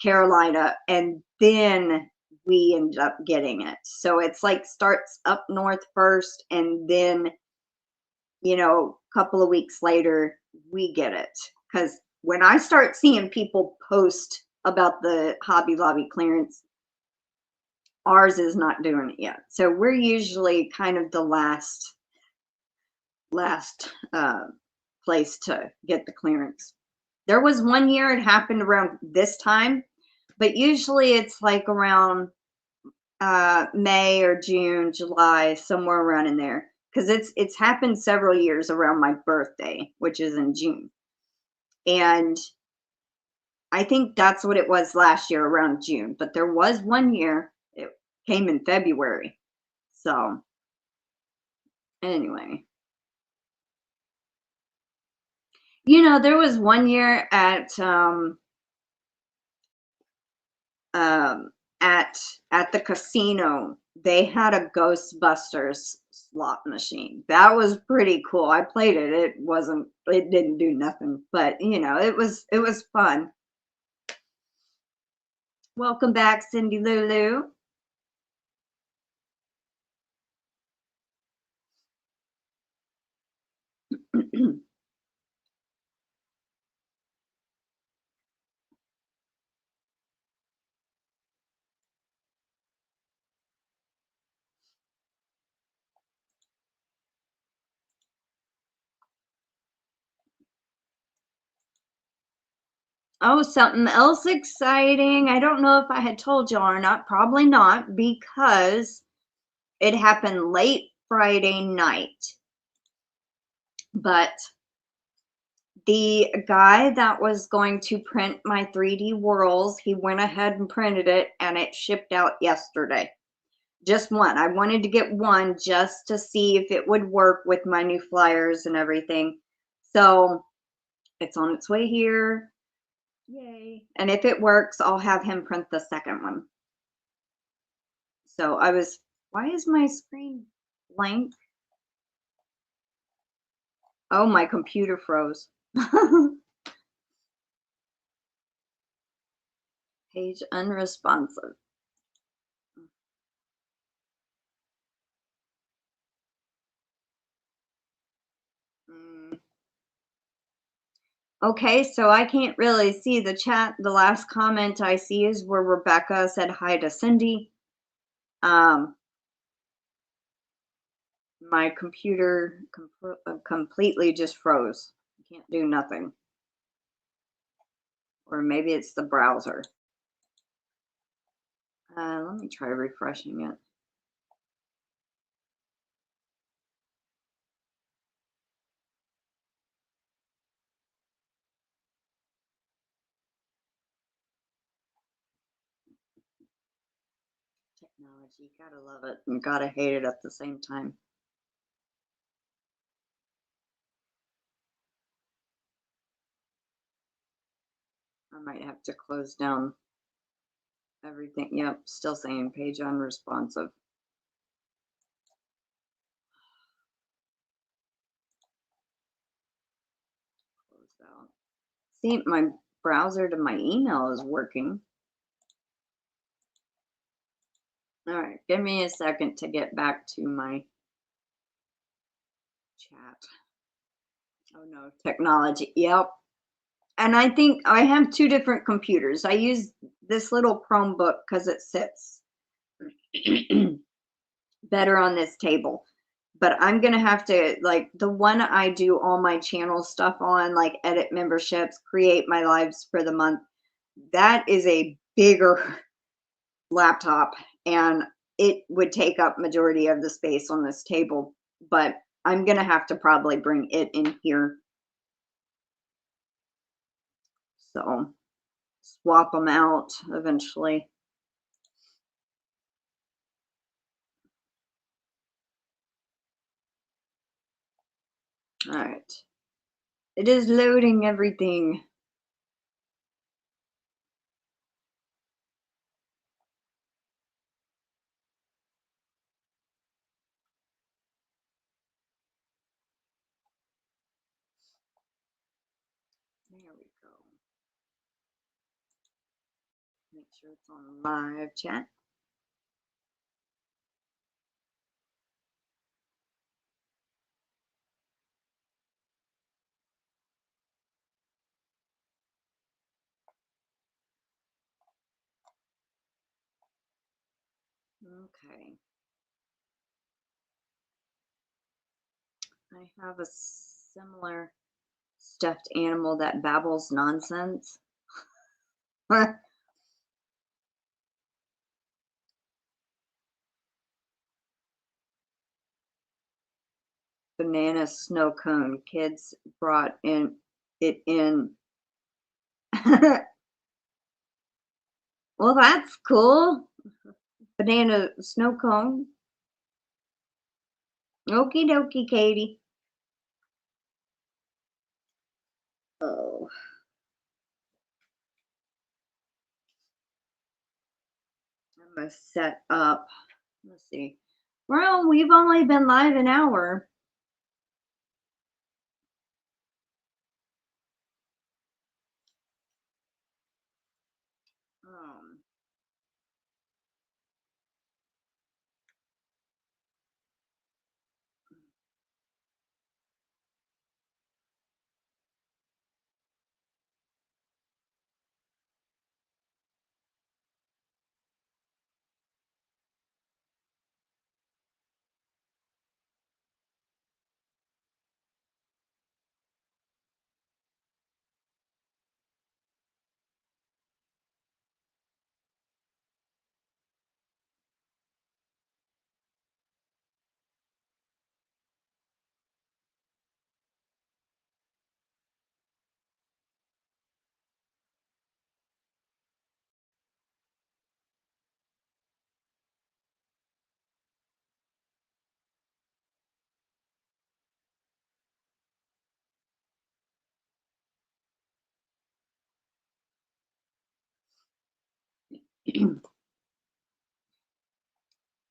Carolina, and then we end up getting it. So it's like starts up north first, and then, you know, a couple of weeks later, we get it. Because when I start seeing people post about the Hobby Lobby clearance, ours is not doing it yet. So we're usually kind of the last place to get the clearance. There was one year it happened around this time, but usually it's like around May or June, July, somewhere around in there. Because it's happened several years around my birthday, which is in June. And I think that's what it was last year around June. But there was one year it came in February. So anyway. You know, there was one year um, at the casino, they had a Ghostbusters slot machine. That was pretty cool. I played it. It didn't do nothing, but you know, it was fun. Welcome back, Cindy Lulu. Oh, something else exciting. I don't know if I had told y'all or not. Probably not, because it happened late Friday night. But the guy that was going to print my 3D whirls, he went ahead and printed it, and it shipped out yesterday. Just one. I wanted to get one just to see if it would work with my new flyers and everything. So it's on its way here. Yay. And if it works, I'll have him print the second one. So why is my screen blank? Oh, my computer froze. Page unresponsive. Okay, so I can't really see the chat. The last comment I see is where Rebecca said hi to Cindy. My computer completely just froze. Can't do nothing. Or maybe it's the browser. Let me try refreshing it. Technology, gotta love it and gotta hate it at the same time. I might have to close down everything. Yep, still saying page unresponsive. Closed out. See, my browser to my email is working. All right, give me a second to get back to my chat. Oh no, technology. Yep. And I think I have two different computers. I use this little Chromebook because it sits better on this table. But I'm going to have to, like, the one I do all my channel stuff on, like edit memberships, create my lives for the month, that is a bigger laptop and it would take up majority of the space on this table. But I'm going to have to probably bring it in here. So swap them out eventually. All right. It is loading everything. There we go. Make sure it's on live chat. Okay. I have a similar stuffed animal that babbles nonsense. Banana snow cone. Kids brought it in. Well, that's cool. Banana snow cone. Okie dokie, Katie. Oh. I'm gonna set up. Let's see. Well, we've only been live an hour.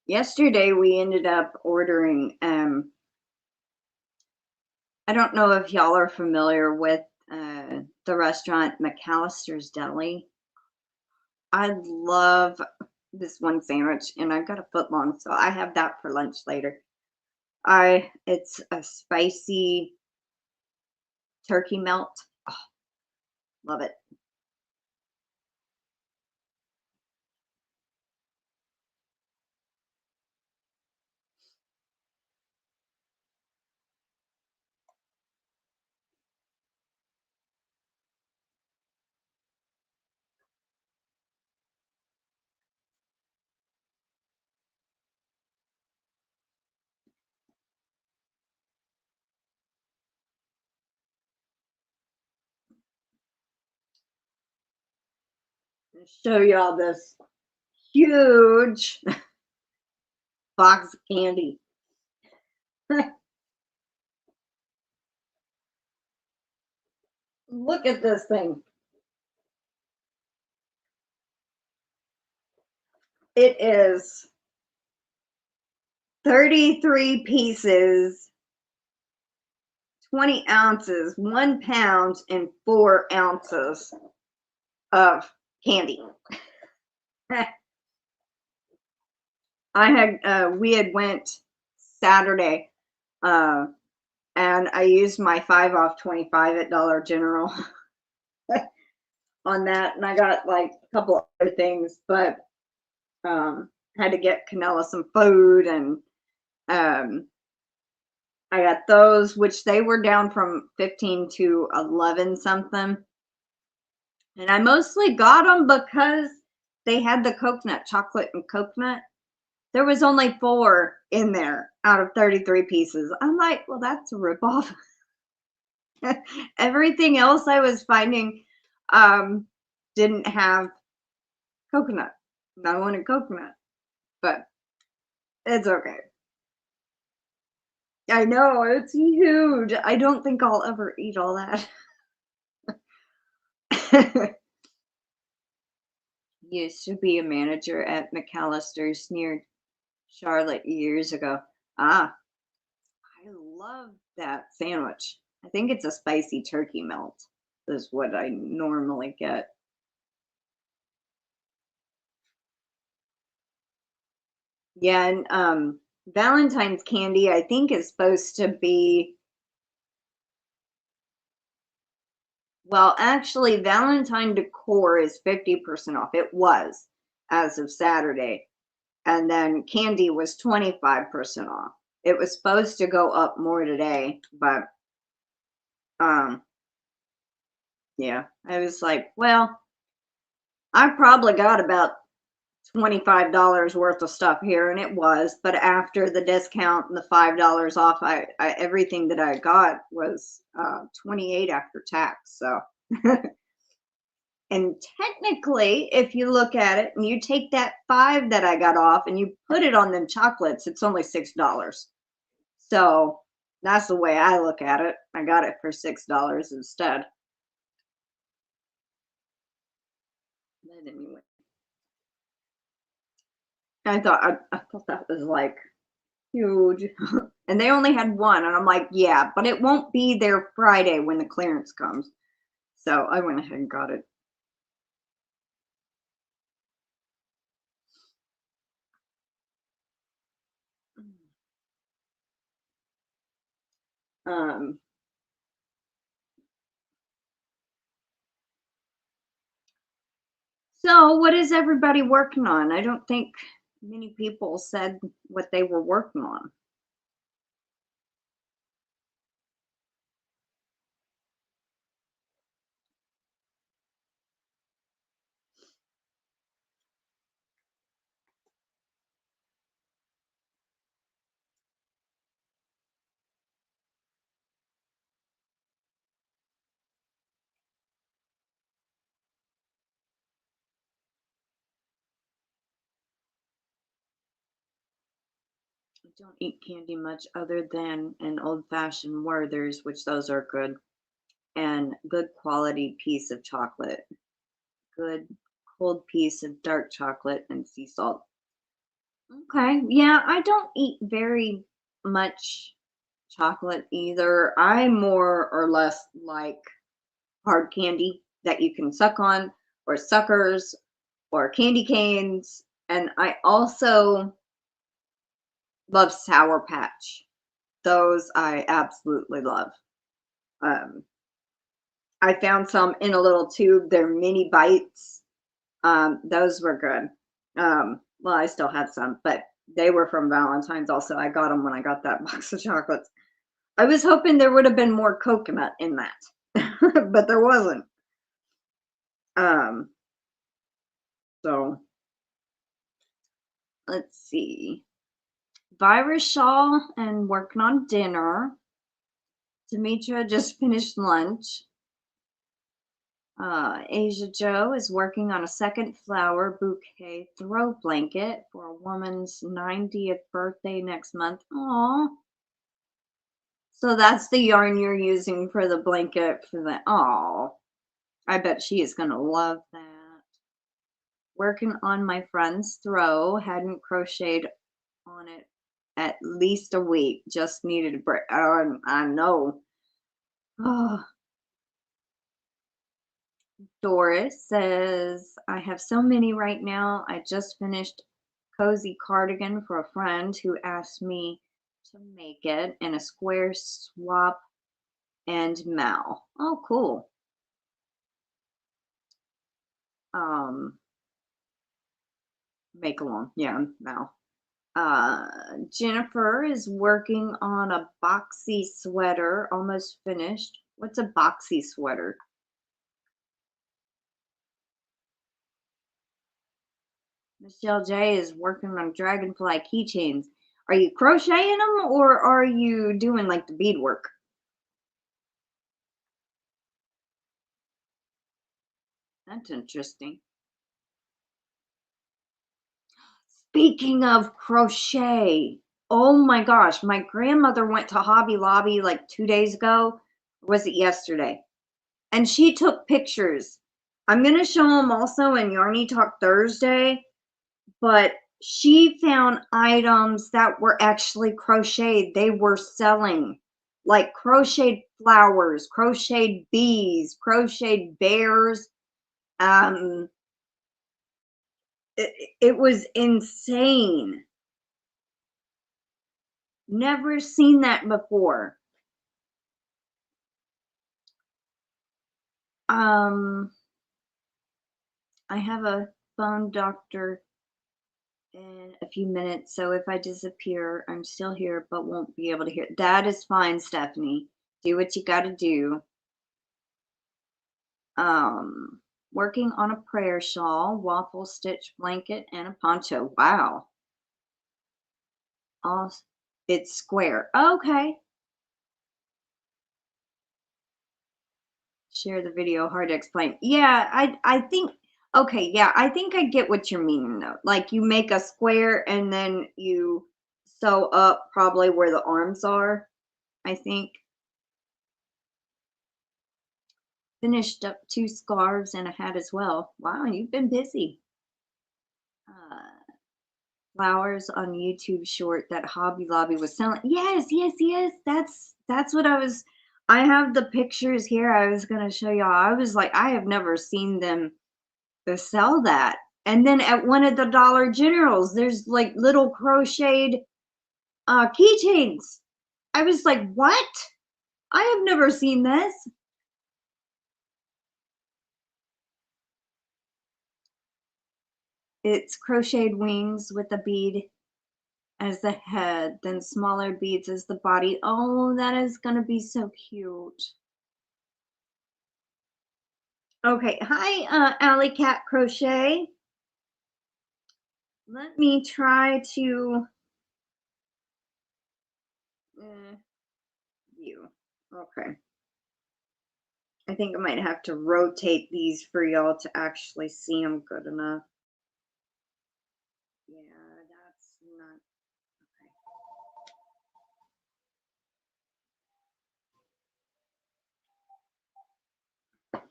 Yesterday we ended up ordering I don't know if y'all are familiar with the restaurant McAllister's Deli. I love this one sandwich and I've got a foot long, so I have that for lunch later. It's a spicy turkey melt. Oh, love it. I'll show y'all this huge box of candy. Look at this thing. It is 33 pieces, 20 ounces, 1 pound, and 4 ounces of candy. We had went Saturday and and I used my 5 off 25 at Dollar General on that, and I got like a couple other things, but had to get Canella some food, and I got those, which they were down from 15 to 11 something. And I mostly got them because they had the coconut, chocolate and coconut. There was only 4 in there out of 33 pieces. I'm like, well, that's a ripoff. Everything else I was finding didn't have coconut. I wanted coconut, but it's okay. I know, it's huge. I don't think I'll ever eat all that. Used to be a manager at McAllister's near Charlotte years ago. Ah, I love that sandwich. I think it's a spicy turkey melt is what I normally get. Yeah, and Valentine's candy I think is supposed to be, well, actually Valentine decor is 50% off. It was as of Saturday. And then candy was 25% off. It was supposed to go up more today, but yeah, I was like, well, I probably got about $25 worth of stuff here, and it was, but after the discount and the $5 off, I everything that I got was 28 after tax. So and technically, if you look at it and you take that 5 that I got off and you put it on them chocolates, it's only $6. So that's the way I look at it. I got it for $6 instead. But anyway, I thought that was like huge. And they only had 1, and I'm like, yeah, but it won't be there Friday when the clearance comes. So I went ahead and got it. So what is everybody working on? I don't think many people said what they were working on. I don't eat candy much other than an old-fashioned Werther's, which those are good, and good quality piece of chocolate. Good cold piece of dark chocolate and sea salt. Okay, yeah, I don't eat very much chocolate either. I more or less like hard candy that you can suck on, or suckers, or candy canes, and I also love Sour Patch. Those I absolutely love. Um, I found some in a little tube. They're mini bites. Those were good. Well, I still have some, but they were from Valentine's also. I got them when I got that box of chocolates. I was hoping there would have been more coconut in that, but there wasn't. So let's see. Virus Shawl and working on dinner. Demetra just finished lunch. Asia Joe is working on a second flower bouquet throw blanket for a woman's 90th birthday next month. Aww. So that's the yarn you're using for the blanket for the, oh, I bet she is going to love that. Working on my friend's throw, hadn't crocheted on it at least a week, just needed a break. Oh, I know. Oh. Doris says, I have so many right now. I just finished cozy cardigan for a friend who asked me to make it in a square swap and Mal. Oh, cool. Make along, yeah, Mal. Jennifer is working on a boxy sweater, almost finished. What's a boxy sweater? MichelleJ is working on dragonfly keychains. Are you crocheting them or are you doing like the beadwork? That's interesting. Speaking of crochet, oh my gosh, my grandmother went to Hobby Lobby like 2 days ago. Or was it yesterday? And she took pictures. I'm going to show them also in Yarny Talk Thursday, but she found items that were actually crocheted. They were selling like crocheted flowers, crocheted bees, crocheted bears. It was insane. Never seen that before. I have a phone doctor in a few minutes, so if I disappear, I'm still here, but won't be able to hear. That is fine, Stephanie. Do what you got to do. Working on a prayer shawl, waffle stitch blanket, and a poncho. Wow. All it's square. Okay. Share the video. Hard to explain. Yeah, I think. Okay, yeah, I think I get what you're meaning though. Like you make a square and then you sew up probably where the arms are. I think. Finished up 2 scarves and a hat as well. Wow, you've been busy. Flowers on YouTube short that Hobby Lobby was selling. Yes, yes, yes. That's what I was. I have the pictures here. I was gonna show y'all. I was like, I have never seen them to sell that. And then at one of the Dollar Generals, there's like little crocheted keychains. I was like, what? I have never seen this. It's crocheted wings with a bead as the head, then smaller beads as the body. Oh, that is going to be so cute. Okay, hi, Alley Cat Crochet. Let me try to view. Okay. I think I might have to rotate these for y'all to actually see them good enough. Yeah, that's not okay.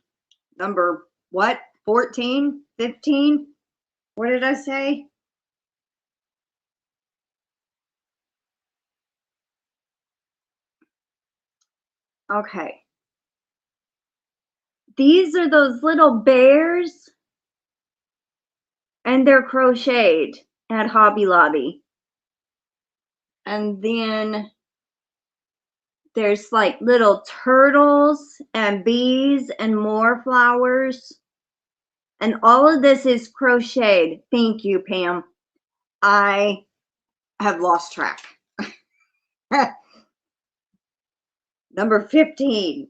Number what? 14? 15? What did I say? Okay. These are those little bears, and they're crocheted at Hobby Lobby. And then there's like little turtles and bees and more flowers. And all of this is crocheted. Thank you, Pam. I have lost track. Number 15.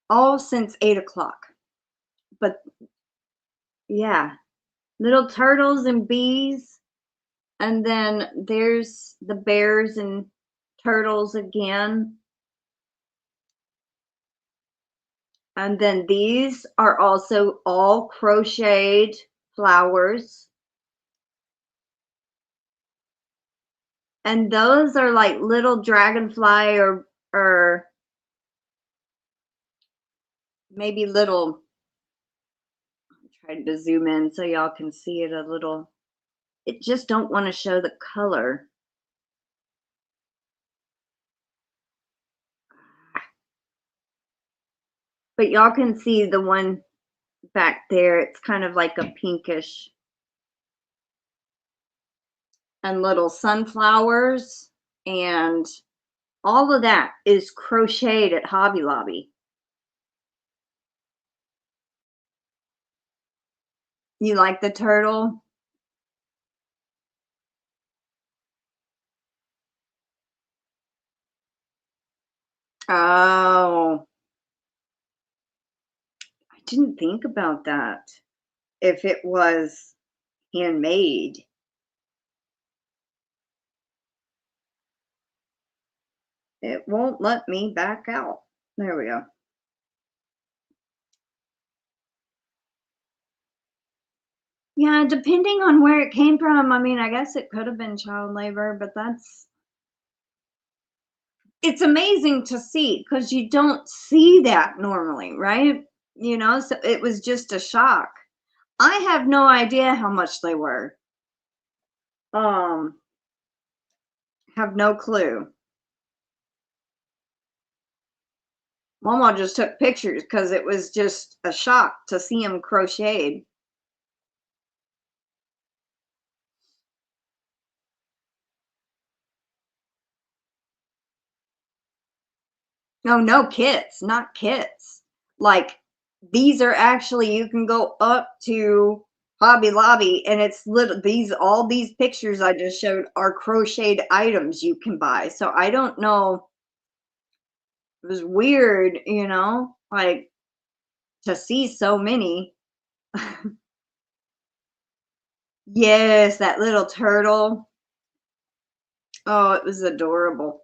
All since 8 o'clock. But yeah, little turtles and bees. And then there's the bears and turtles again. And then these are also all crocheted flowers. And those are like little dragonfly or maybe little. I'm trying to zoom in so y'all can see it a little. It just don't want to show the color. But y'all can see the one back there. It's kind of like a pinkish. and little sunflowers, and all of that is crocheted at Hobby Lobby. You like the turtle? Oh, I didn't think about that. If it was handmade. It won't let me back out. There we go. Yeah, depending on where it came from, I mean, I guess it could have been child labor, but it's amazing to see because you don't see that normally, right? You know, so it was just a shock. I have no idea how much they were. Um, have no clue. Mama just took pictures because it was just a shock to see them crocheted. No, no kits, not kits. Like these are actually you can go up to Hobby Lobby and it's little all these pictures I just showed are crocheted items you can buy. So I don't know. It was weird, you know, like to see so many. Yes, that little turtle. Oh, it was adorable.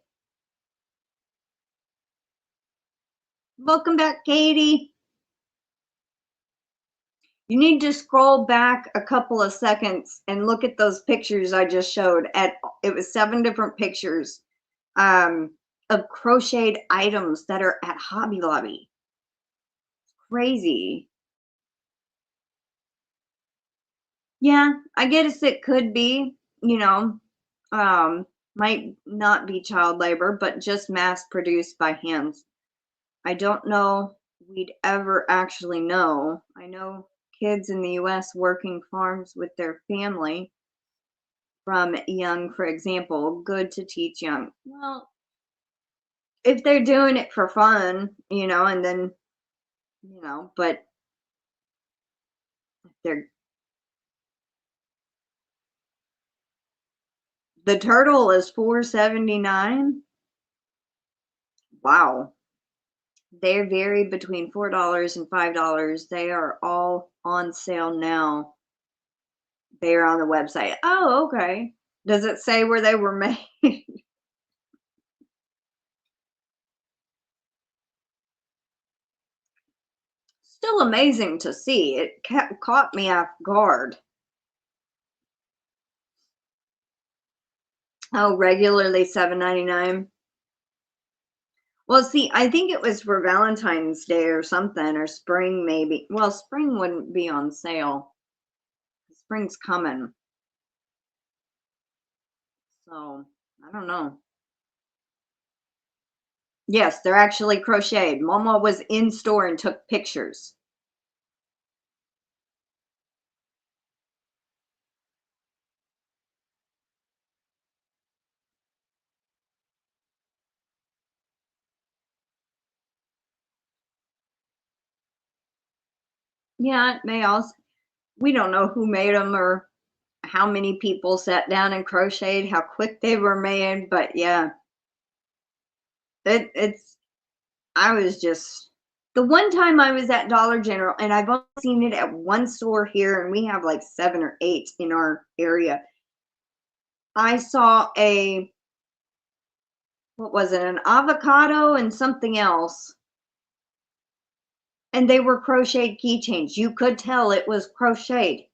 Welcome back, Katie. You need to scroll back a couple of seconds and look at those pictures I just showed. It was 7 different pictures um, of crocheted items that are at Hobby Lobby. Crazy. Yeah, I guess it could be, you know, might not be child labor, but just mass produced by hands. I don't know we'd ever actually know. I know kids in the US working farms with their family from young, for example, good to teach young. Well, if they're doing it for fun, you know, and then, you know, but they're the turtle is $4.79. Wow. They vary between $4 and $5. They are all on sale now. They are on the website. Oh, okay. Does it say where they were made? Still amazing to see. It caught me off guard. Oh, regularly $7.99. Well, see, I think it was for Valentine's Day or something, or spring maybe. Well, spring wouldn't be on sale. Spring's coming. So, I don't know. Yes, they're actually crocheted. Mama was in store and took pictures. Yeah, it may also, we don't know who made them or how many people sat down and crocheted, how quick they were made, but yeah, it's, I was just, the one time I was at Dollar General, and I've only seen it at one store here, and we have like 7 or 8 in our area. I saw what was it, an avocado and something else, and they were crocheted keychains. You could tell it was crocheted.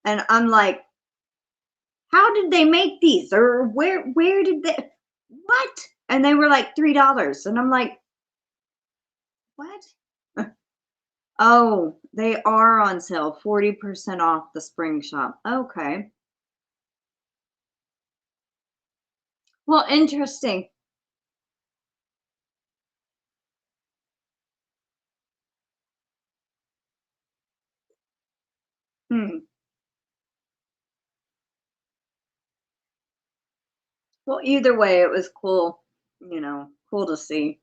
And I'm like, how did they make these? Or where did they, what? And they were like $3. And I'm like, what? Oh, they are on sale, 40% off the spring shop. Okay. Well, interesting. Hmm. Well, either way, it was cool, you know, cool to see.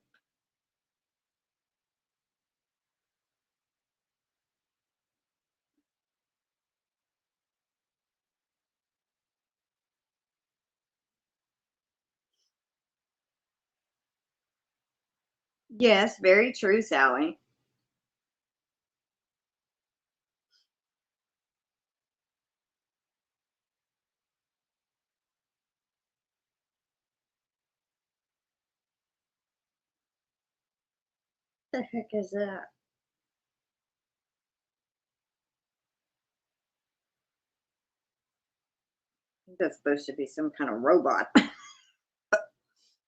Yes, very true, Sally. The heck is that? I think that's supposed to be some kind of robot.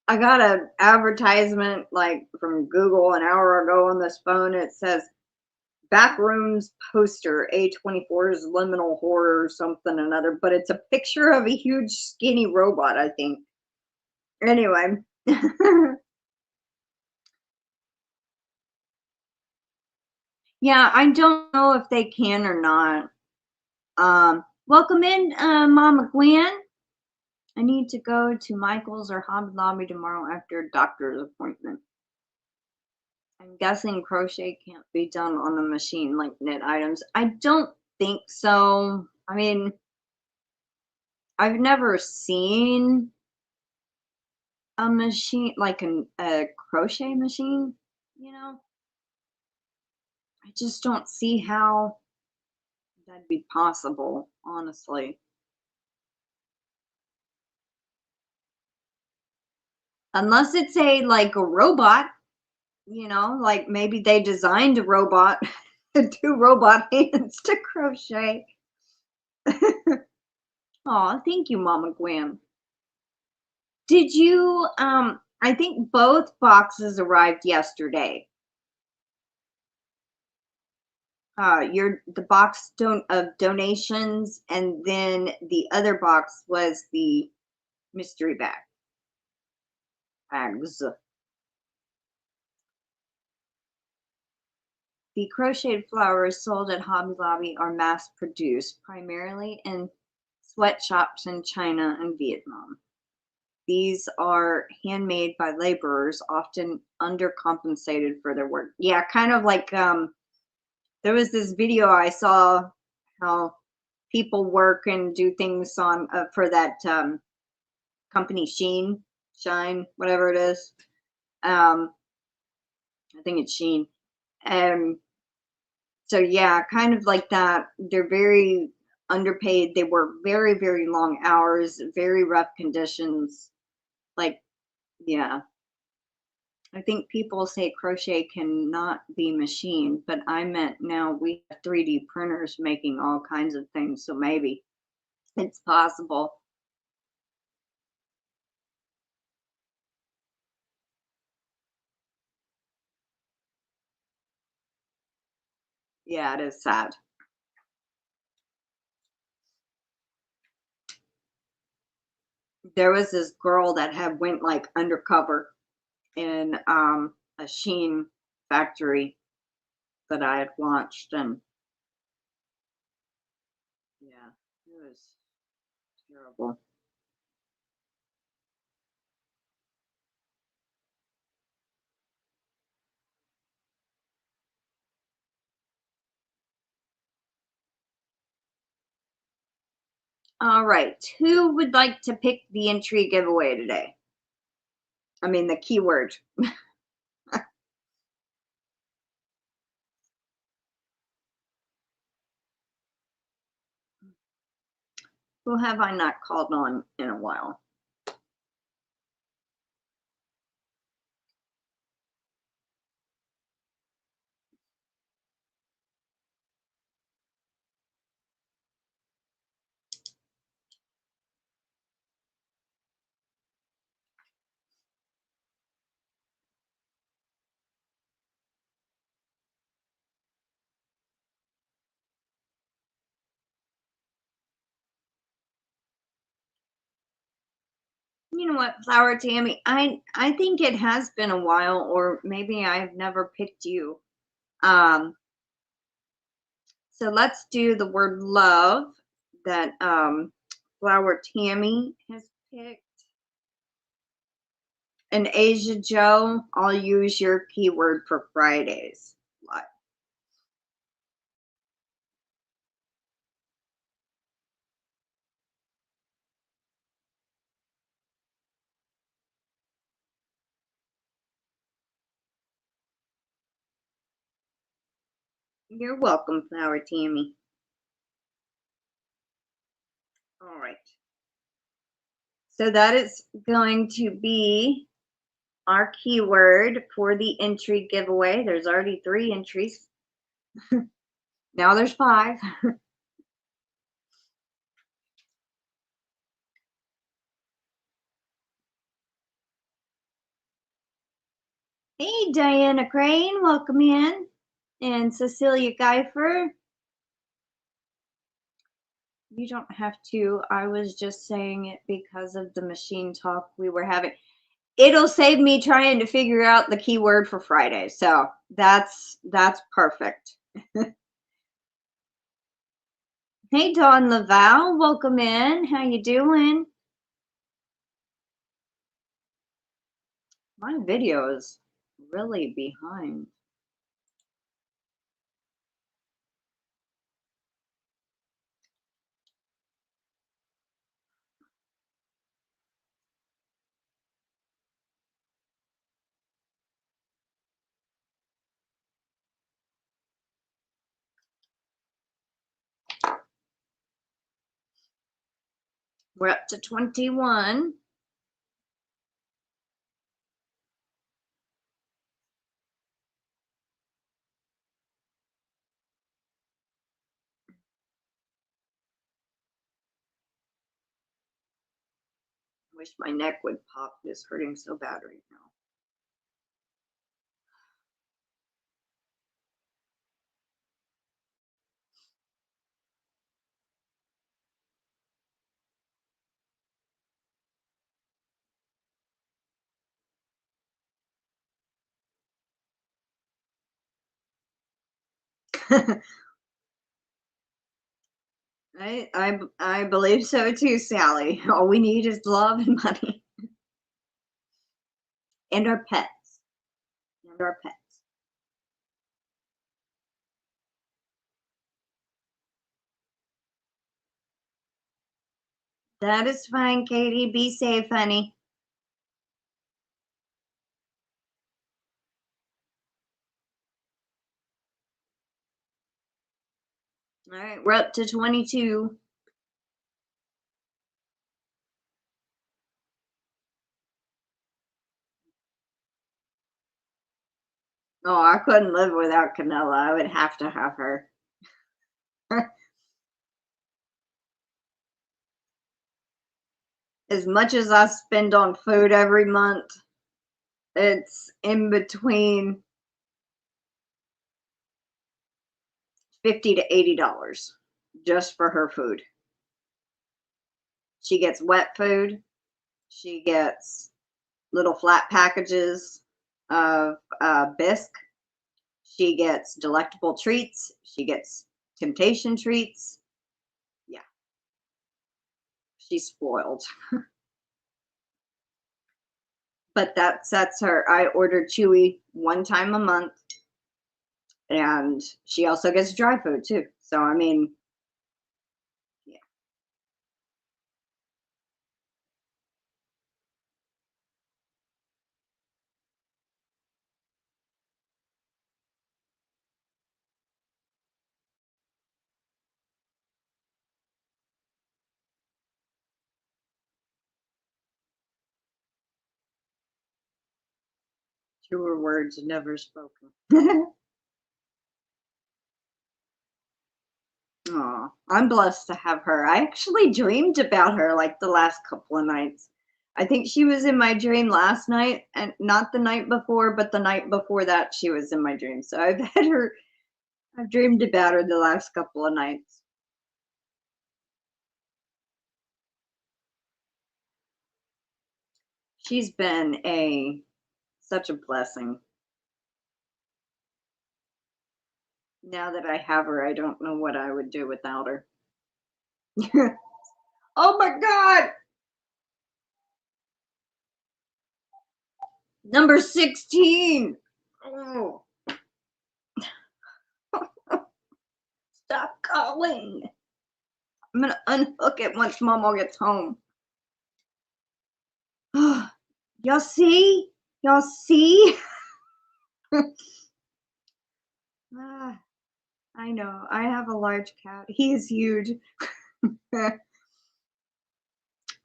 I got an advertisement like from Google an hour ago on this phone. It says Backrooms poster A24's liminal horror something another, but it's a picture of a huge skinny robot, I think. Anyway. Yeah, I don't know if they can or not. Welcome in, Mama Gwen. I need to go to Michael's or Hobby Lobby tomorrow after a doctor's appointment. I'm guessing crochet can't be done on a machine like knit items. I don't think so. I mean, I've never seen a machine like a crochet machine, you know? I just don't see how that'd be possible, honestly. Unless it's a like a robot, you know, like maybe they designed a robot, two robot hands to crochet. Oh, thank you, Mama Gwen. Did you I think both boxes arrived yesterday. Your the box of donations, and then the other box was the mystery bags. The crocheted flowers sold at Hobby Lobby are mass produced primarily in sweatshops in China and Vietnam. These are handmade by laborers, often undercompensated for their work. Yeah, kind of like there was this video I saw how people work and do things on for that company Shine, whatever it is. I think it's Sheen. Um, so yeah, kind of like that. They're very underpaid. They work very, very long hours, very rough conditions. Like, yeah. I think people say crochet cannot be machined, but I meant now we have 3D printers making all kinds of things, so maybe it's possible. Yeah, it is sad. There was this girl that had went like undercover in a Sheen factory that I had watched, and yeah, it was terrible. All right, who would like to pick the entry giveaway today? I mean, the keyword. Who have I not called on in a while? You know what, Flower Tammy? I think it has been a while, or maybe I've never picked you. Um, so let's do the word love that Flower Tammy has picked. And Asia Joe, I'll use your keyword for Fridays. What? You're welcome, Flower Tammy. All right. So that is going to be our keyword for the entry giveaway. There's already 3 entries. Now there's 5. Hey, Diana Crane, welcome in. And Cecilia Geifer. You don't have to. I was just saying it because of the machine talk we were having. It'll save me trying to figure out the keyword for Friday. So that's perfect. Hey, Dawn Laval, welcome in. How you doing? My video is really behind. We're up to 21. Wish my neck would pop. It's hurting so bad right now. I believe so too, Sally. All we need is love and money. And our pets. And our pets. That is fine, Katie. Be safe, honey. All right, we're up to 22. Oh, I couldn't live without Canella. I would have to have her. As much as I spend on food every month, it's in between $50 to $80 just for her food. She gets wet food. She gets little flat packages of bisque. She gets delectable treats. She gets temptation treats. Yeah, she's spoiled. But that sets her. I order Chewy 1 time a month, and she also gets dry food too. So I mean, yeah. Truer words never spoken. Aw, I'm blessed to have her. I actually dreamed about her like the last couple of nights. I think she was in my dream last night, and not the night before, but the night before that she was in my dream. So I've had her, I've dreamed about her the last couple of nights. She's been such a blessing. Now that I have her, I don't know what I would do without her. Oh my God! Number 16. Oh. Stop calling. I'm gonna unhook it once Mama gets home. Y'all see? Y'all see? I know. I have a large cat. He is huge.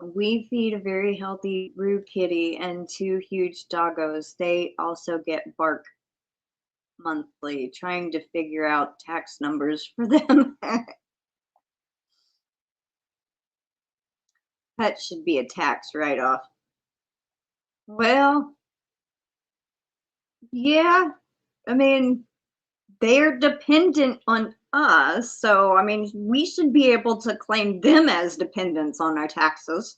We feed a very healthy Roo kitty and 2 huge doggos. They also get bark monthly, trying to figure out tax numbers for them. Pet should be a tax write-off. Well, yeah. I mean, they're dependent on us, so I mean, we should be able to claim them as dependents on our taxes.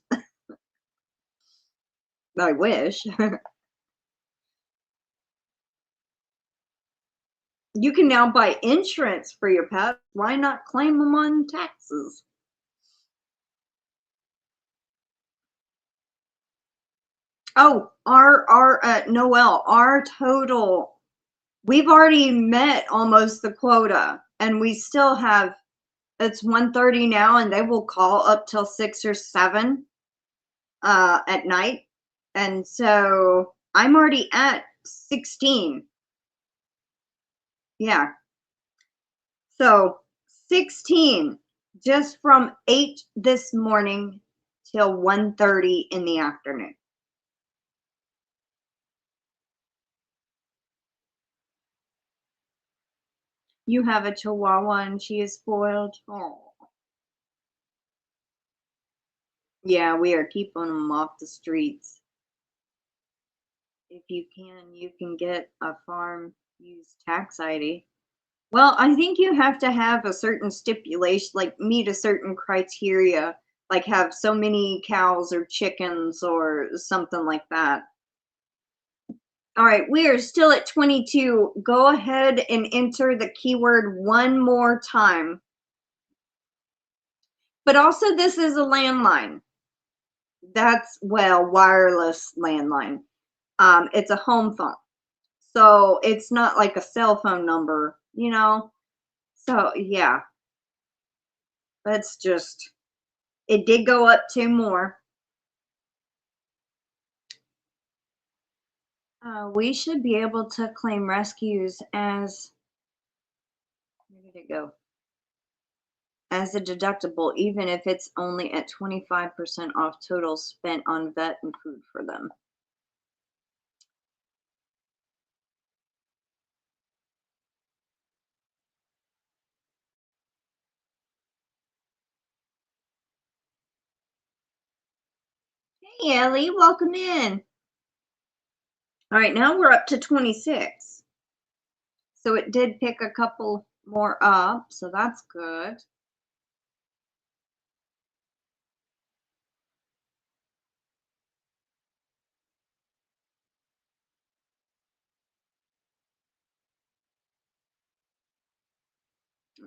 I wish. You can now buy insurance for your pet. Why not claim them on taxes? Oh, our Noelle, our total, we've already met almost the quota, and we still have, it's 1:30 now, and they will call up till 6 or 7 at night. And so I'm already at 16. Yeah. So 16 just from 8 this morning till 1:30 in the afternoon. You have a Chihuahua and she is spoiled. Oh. Yeah, we are keeping them off the streets. If you can get a farm use tax ID. Well, I think you have to have a certain stipulation, like meet a certain criteria, like have so many cows or chickens or something like that. All right, we are still at 22. Go ahead and enter the keyword one more time. But also, this is a landline. That's, well, wireless landline. It's a home phone. So it's not like a cell phone number, you know? So, yeah. That's just, it did go up 2 more. We should be able to claim rescues as, where did it go? As a deductible, even if it's only at 25% off total spent on vet and food for them. Hey, Ellie, welcome in. All right, now we're up to 26. So it did pick a couple more up, so that's good.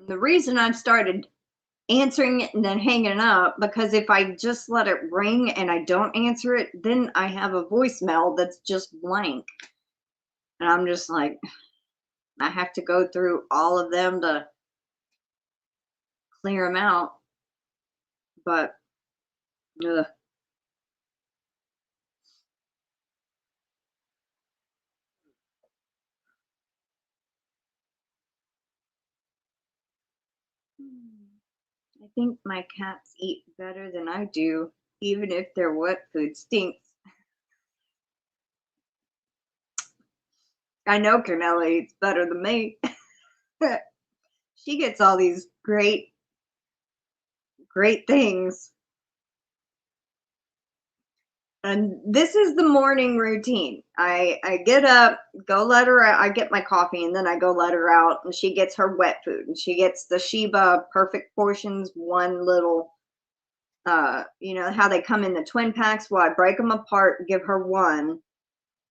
The reason I've started answering it and then hanging up, because if I just let it ring and I don't answer it, then I have a voicemail that's just blank. And I'm just like, I have to go through all of them to clear them out. But, ugh. I think my cats eat better than I do, even if their wet food stinks. I know Cornelia eats better than me. She gets all these great things. And this is the morning routine. I get up, go let her out. I get my coffee and then I go let her out and she gets her wet food and she gets the Sheba perfect portions, one little, you know how they come in the twin packs? Well, I break them apart, give her one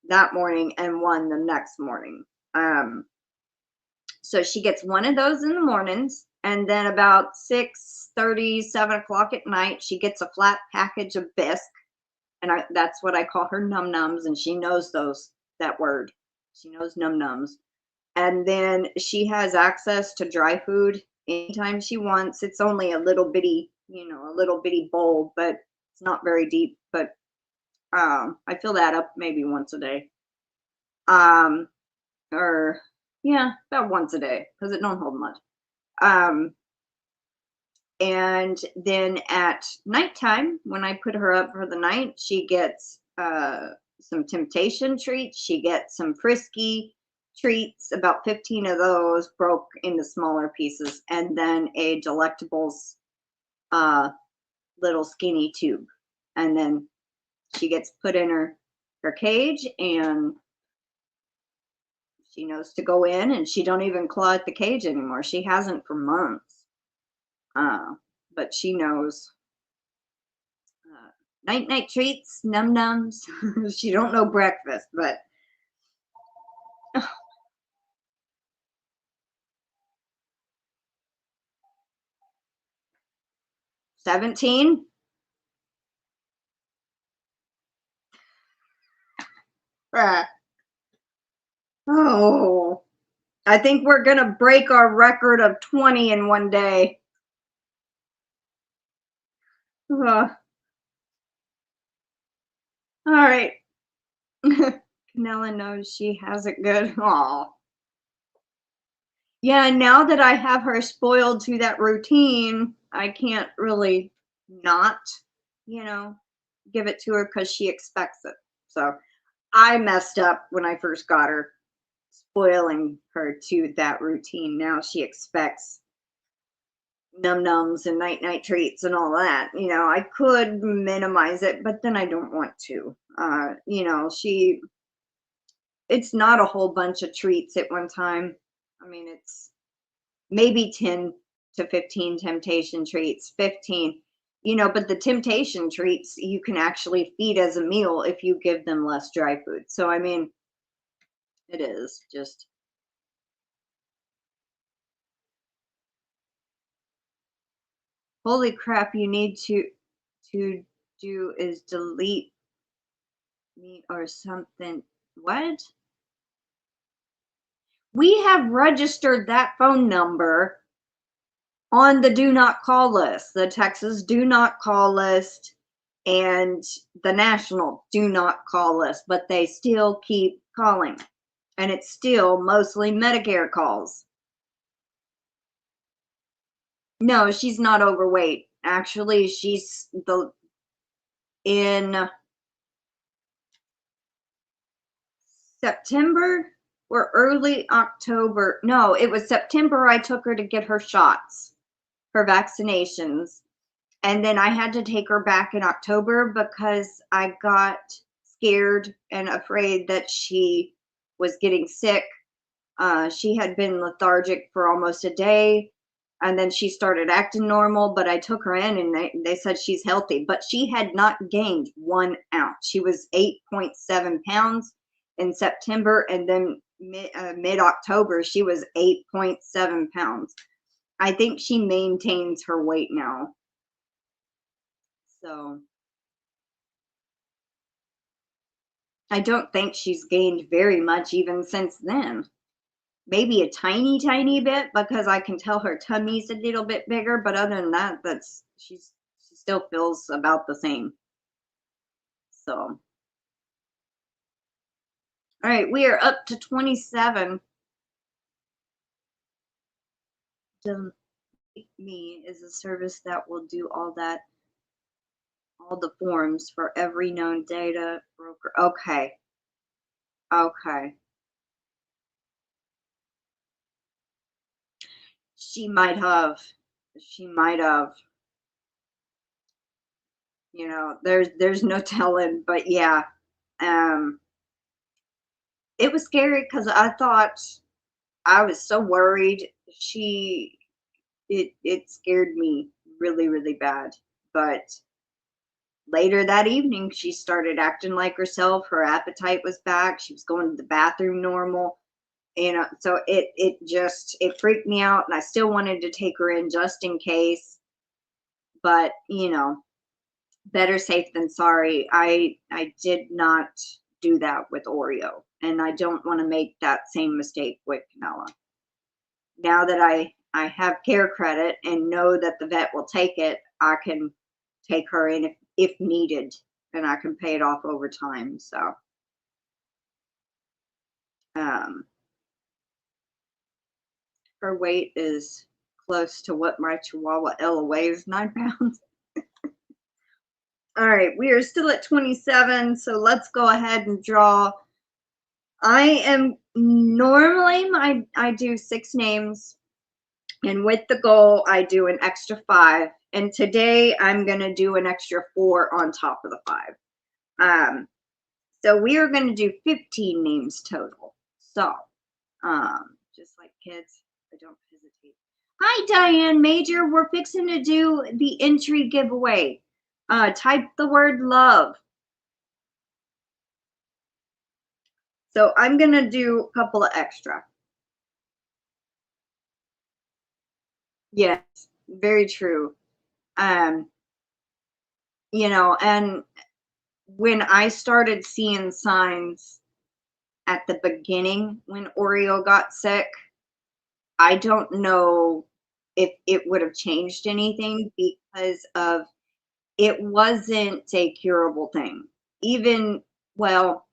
that morning and one the next morning. So she gets one of those in the mornings, and then about 6:30, 7 o'clock at night, she gets a flat package of bisque. and that's what I call her num nums, and she knows that word. She knows num nums. And then she has access to dry food anytime she wants. It's only a little bitty, a little bitty bowl, but it's not very deep. But I fill that up maybe once a day. Or yeah, about once a day because it don't hold much. And then at nighttime, when I put her up for the night, she gets some temptation treats. She gets some frisky treats, about 15 of those broke into smaller pieces, and then a Delectables little skinny tube. And then she gets put in her cage, and she knows to go in, and she don't even claw at the cage anymore. She hasn't for months. But she knows. Night treats, num nums. She don't know breakfast, but 17. Oh, I think we're gonna break our record of 20 in one day. All right. Canella knows she has it good. Aw. Yeah, now that I have her spoiled to that routine, I can't really not, give it to her because she expects it. So I messed up when I first got her, spoiling her to that routine. Now she expects num nums and night treats and all that. I could minimize it, but then I don't want to. It's not a whole bunch of treats at one time. I mean, it's maybe 10 to 15 temptation treats, 15, but the temptation treats you can actually feed as a meal if you give them less dry food. So, I mean, it is just. Holy crap, you need to do is delete me or something. What? We have registered that phone number on the do not call list, the Texas do not call list and the national do not call list, but they still keep calling. And it's still mostly Medicare calls. No, she's not overweight. Actually, she's in September or early October. No, it was September I took her to get her shots, her vaccinations. And then I had to take her back in October because I got scared and afraid that she was getting sick. She had been lethargic for almost a day, and then she started acting normal, but I took her in and they said she's healthy, but she had not gained 1 ounce. She was 8.7 pounds in September, and then mid-October, she was 8.7 pounds. I think she maintains her weight now. So I don't think she's gained very much even since then. Maybe a tiny bit because I can tell her tummy's a little bit bigger, but other than that, she still feels about the same. So, all right, we are up to 27. Delete Me is a service that will do all the forms for every known data broker. Okay. She might have. There's no telling, but yeah. It was scary because I thought I was so worried. It scared me really bad. But later that evening, she started acting like herself. Her appetite was back. She was going to the bathroom normal. So it freaked me out, and I still wanted to take her in just in case. But, better safe than sorry. I did not do that with Oreo, and I don't want to make that same mistake with Canella. Now that I have care credit and know that the vet will take it, I can take her in if needed, and I can pay it off over time. So her weight is close to what my Chihuahua Ella weighs, 9 pounds. All right, we are still at 27, so let's go ahead and draw. I am normally I do 6 names, and with the goal I do an extra 5, and today I'm gonna do an extra 4 on top of the 5. So we are gonna do 15 names total. So just like kids, I don't hesitate. Hi Diane Major, we're fixing to do the entry giveaway. Type the word love. So I'm gonna do a couple of extra. Yes, very true. You know, and when I started seeing signs at the beginning when Oreo got sick, I don't know if it would have changed anything because of it wasn't a curable thing. Even, well,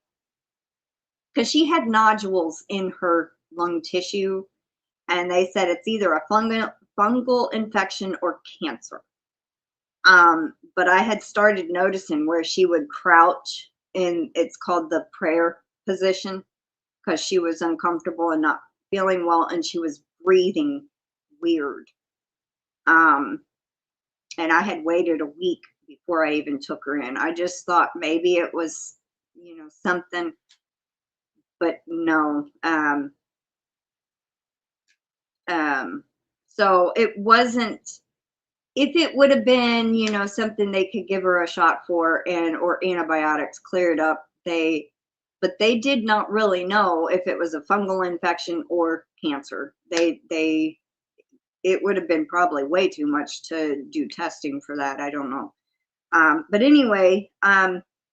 because she had nodules in her lung tissue, and they said it's either a fungal infection or cancer. But I had started noticing where she would crouch in, it's called the prayer position, because she was uncomfortable and not feeling well, and she was breathing weird. And I had waited a week before I even took her in. I just thought maybe it was, you know, something, but no. So it wasn't, if it would have been, you know, something they could give her a shot for and or antibiotics cleared up, but they did not really know if it was a fungal infection or cancer. It would have been probably way too much to do testing for that. I don't know. But anyway,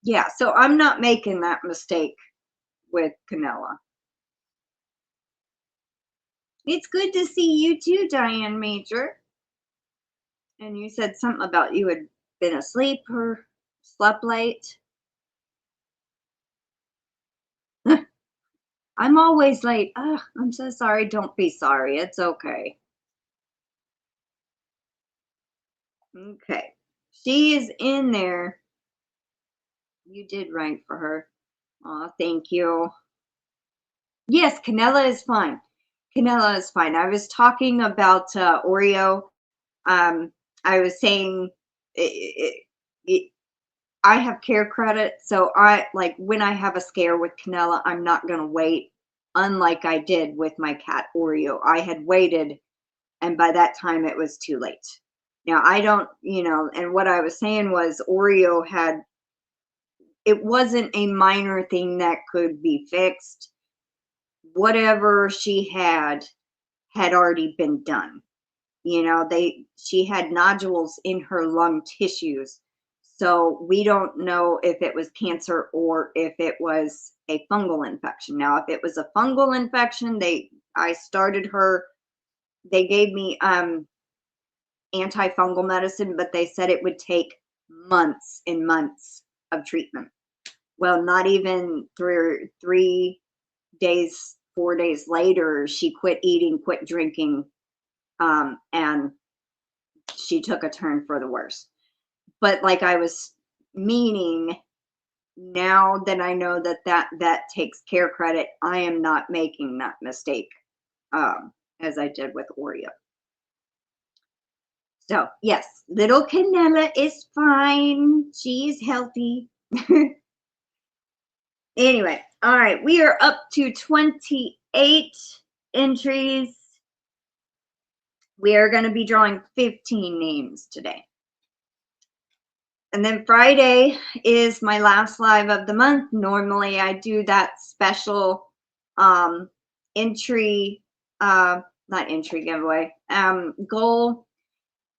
yeah, so I'm not making that mistake with Canella. It's good to see you too, Diane Major. And you said something about you had been asleep or slept late. I'm always late. Oh, I'm so sorry. Don't be sorry. It's okay. Okay. She is in there. You did right for her. Oh, thank you. Yes, Canella is fine. Canella is fine. I was talking about Oreo. I was saying I have care credit, so I like when I have a scare with Canella, I'm not going to wait. Unlike I did with my cat Oreo, I had waited, and by that time it was too late. Now I don't, you know, and what I was saying was Oreo had, it wasn't a minor thing that could be fixed. Whatever she had already been done. You know, she had nodules in her lung tissues. So we don't know if it was cancer or if it was a fungal infection. Now, if it was a fungal infection, I started her, they gave me antifungal medicine, but they said it would take months and months of treatment. Well, not even 3 days, 4 days later, she quit eating, quit drinking, and she took a turn for the worse. But like I was meaning, now that I know that takes care credit, I am not making that mistake as I did with Oreo. So yes, little Canella is fine. She's healthy. Anyway, all right, we are up to 28 entries. We are going to be drawing 15 names today. And then Friday is my last live of the month. Normally I do that special entry, not entry giveaway, goal,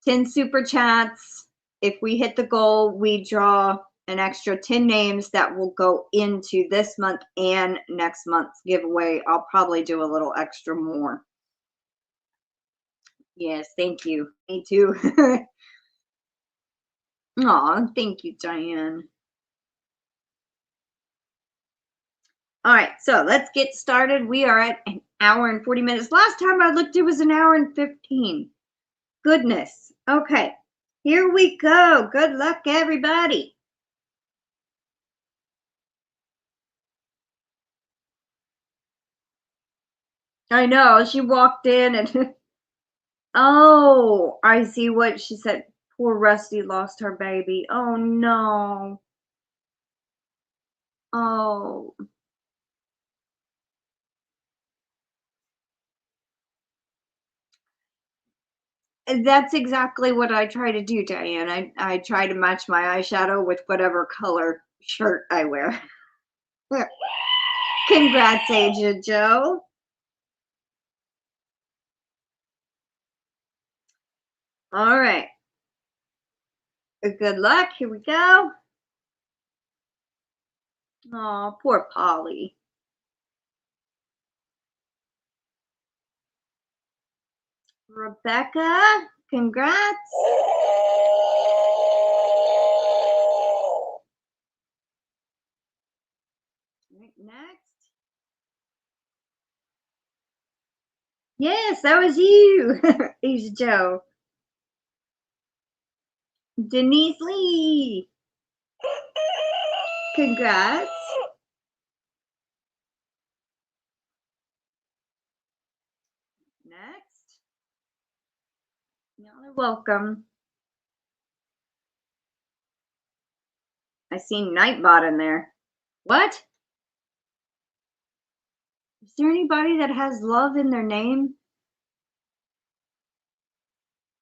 10 super chats. if we hit the goal, we draw an extra 10 names that will go into this month and next month's giveaway. I'll probably do a little extra more. Yes, thank you. Me too. Aw, thank you, Diane. All right, so let's get started. We are at an hour and 40 minutes. Last time I looked, it was an hour and 15. Goodness. Okay, here we go. Good luck, everybody. I know, she walked in and oh, I see what she said. Poor Rusty lost her baby. Oh no. Oh. That's exactly what I try to do, Diane. I try to match my eyeshadow with whatever color shirt I wear. Congrats, Agent Joe. All right. Good luck. Here we go. Oh, poor Polly. Rebecca, congrats. Right, next. Yes, that was you, Agent Joe. DenyseLee. Congrats. Next. Y'all are welcome. I seen Nightbot in there. What? Is there anybody that has love in their name?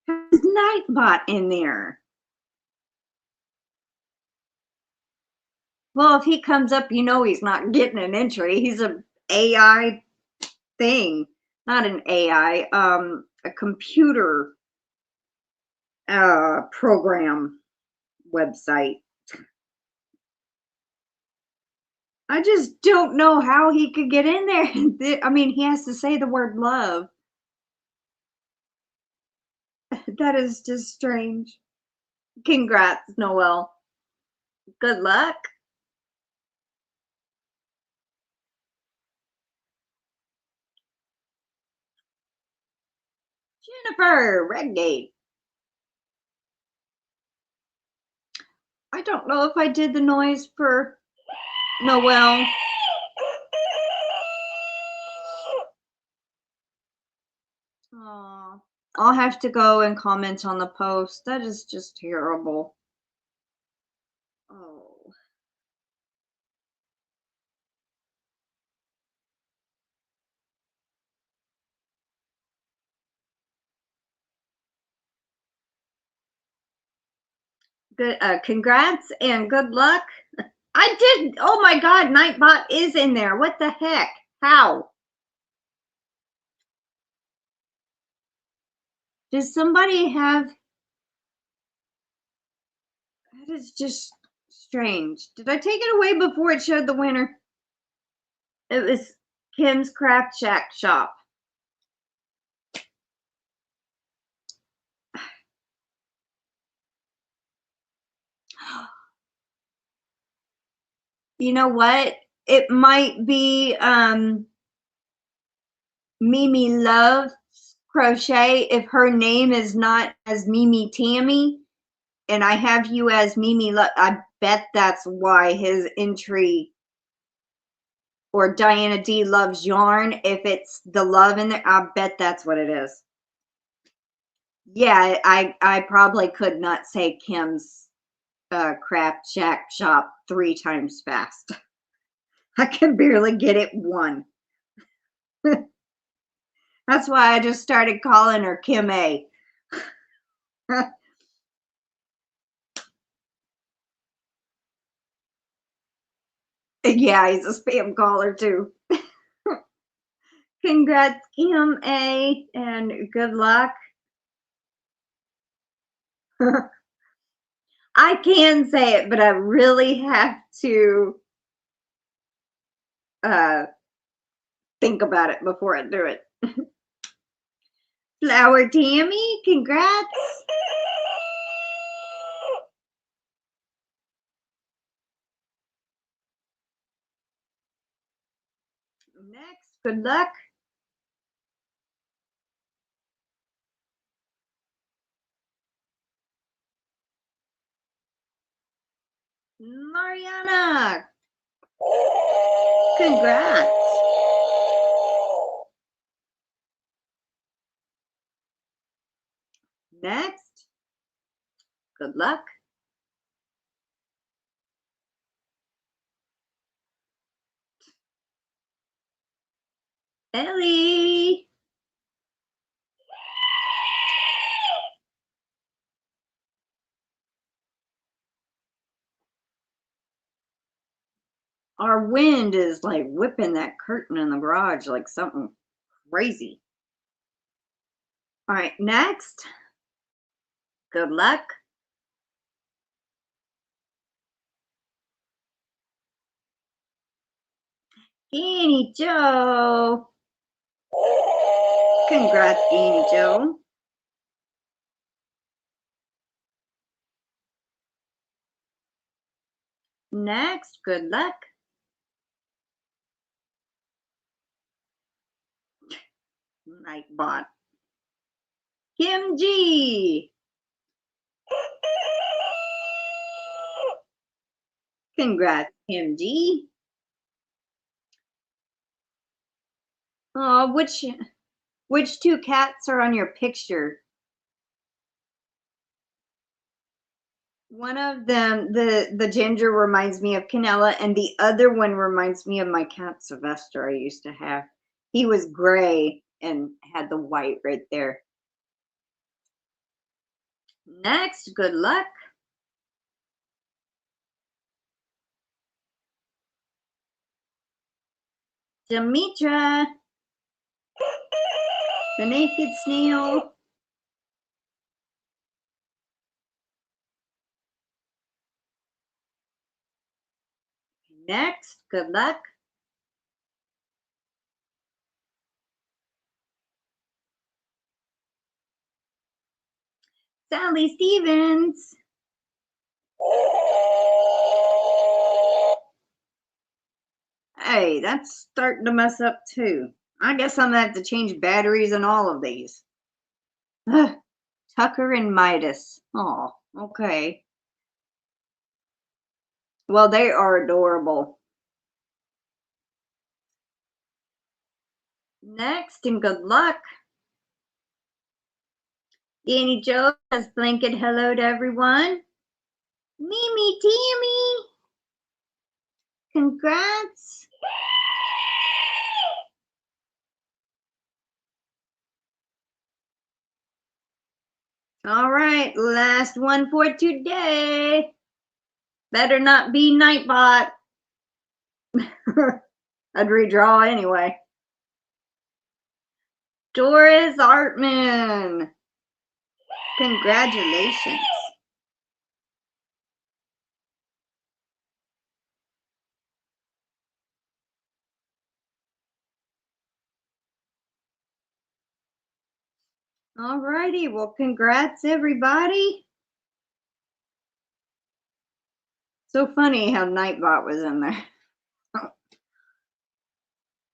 There's Nightbot in there. Well, if he comes up, you know he's not getting an entry. He's an AI thing. Not an AI, a computer program website. I just don't know how he could get in there. I mean, he has to say the word love. That is just strange. Congrats, Noel. Good luck. Jennifer Redgate. I don't know if I did the noise for Noel. Aww. I'll have to go and comment on the post. That is just terrible. Oh. Good. Congrats and good luck. I did. Oh my God, Nightbot is in there. What the heck? How? Does somebody have? That is just strange. Did I take it away before it showed the winner? It was Kim's Craft Shack Shop. You know what? It might be Mimi Loves Crochet if her name is not as MimiTammy and I have you as Mimi Love. I bet that's why his entry, or Diana D Loves Yarn, if it's the love in there, I bet that's what it is. Yeah, I probably could not say Kim's Craft Shack Shop 3 times fast. I can barely get it one. That's why I just started calling her Kim A. Yeah, he's a spam caller too. Congrats, Kim A, and good luck. I can say it, but I really have to think about it before I do it. Flower Tammy, congrats. Next, good luck. Mariana, congrats. Next, good luck. Ellie. Our wind is like whipping that curtain in the garage like something crazy. All right, next. Good luck. Danny Joe. Congrats, Danny Joe. Next, good luck. Nightbot. KimG. Congrats, KimG. Oh, which two cats are on your picture? One of them, the ginger, reminds me of Canella, and the other one reminds me of my cat Sylvester I used to have. He was gray and had the white right there. Next, good luck. Demetra. The Naked Snail. Next, good luck. Sally Stevens. Hey, that's starting to mess up too. I guess I'm gonna have to change batteries in all of these. Ugh. Tucker and Midas. Oh, okay. Well, they are adorable. Next, and good luck. Danny Joe has blanket hello to everyone. MimiTammy. Congrats. All right, last one for today. Better not be Nightbot. I'd redraw anyway. Doris Artman. Congratulations. All righty, well, congrats everybody. So funny how Nightbot was in there.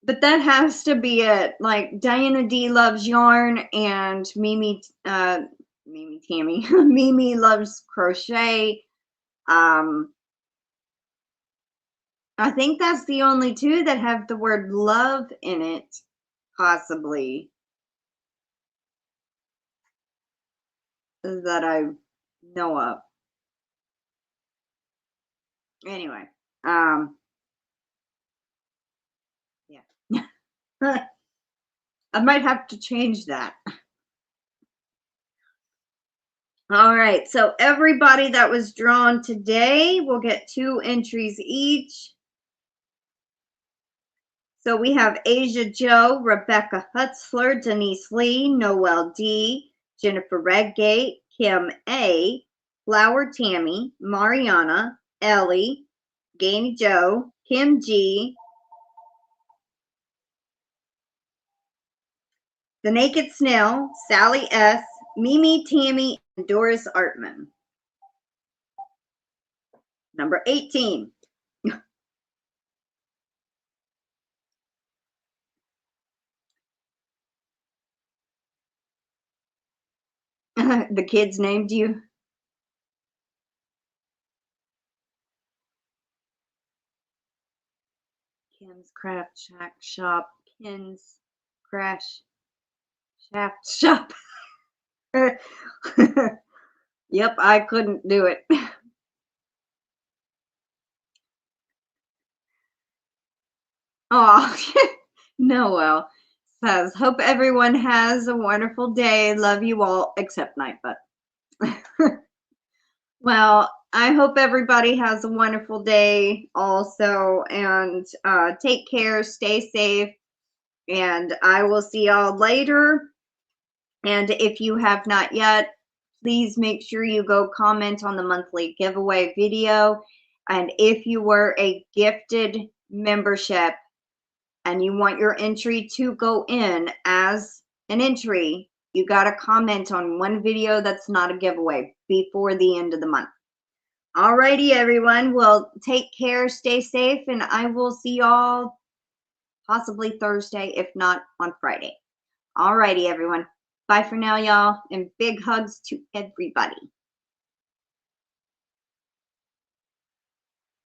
But that has to be it. Like Diana D loves yarn and MimiTammy. Mimi loves crochet. I think that's the only two that have the word love in it, possibly, that I know of. Anyway, yeah. I might have to change that. All right, so everybody that was drawn today will get 2 entries each. So we have Asia Joe, Rebecca Hutzler, Denise Lee, Noelle D, Jennifer Redgate, Kim A, Flower Tammy, Mariana, Ellie, Gainy Joe, KimG, The Naked Snail, Sally S, MimiTammy, and Doris Artman. Number 18. The kids named you? Kim's Craft Shack Shop, Kim's Crash Shaft Shop. Yep, I couldn't do it. Oh, Noel says, hope everyone has a wonderful day. Love you all, except Nightbutt. Well, I hope everybody has a wonderful day also, and take care, stay safe, and I will see y'all later. And if you have not yet, please make sure you go comment on the monthly giveaway video. And if you were a gifted membership and you want your entry to go in as an entry, you got to comment on one video that's not a giveaway before the end of the month. Alrighty, everyone. Well, take care, stay safe, and I will see y'all possibly Thursday, if not on Friday. Alrighty, everyone. Bye for now, y'all, and big hugs to everybody.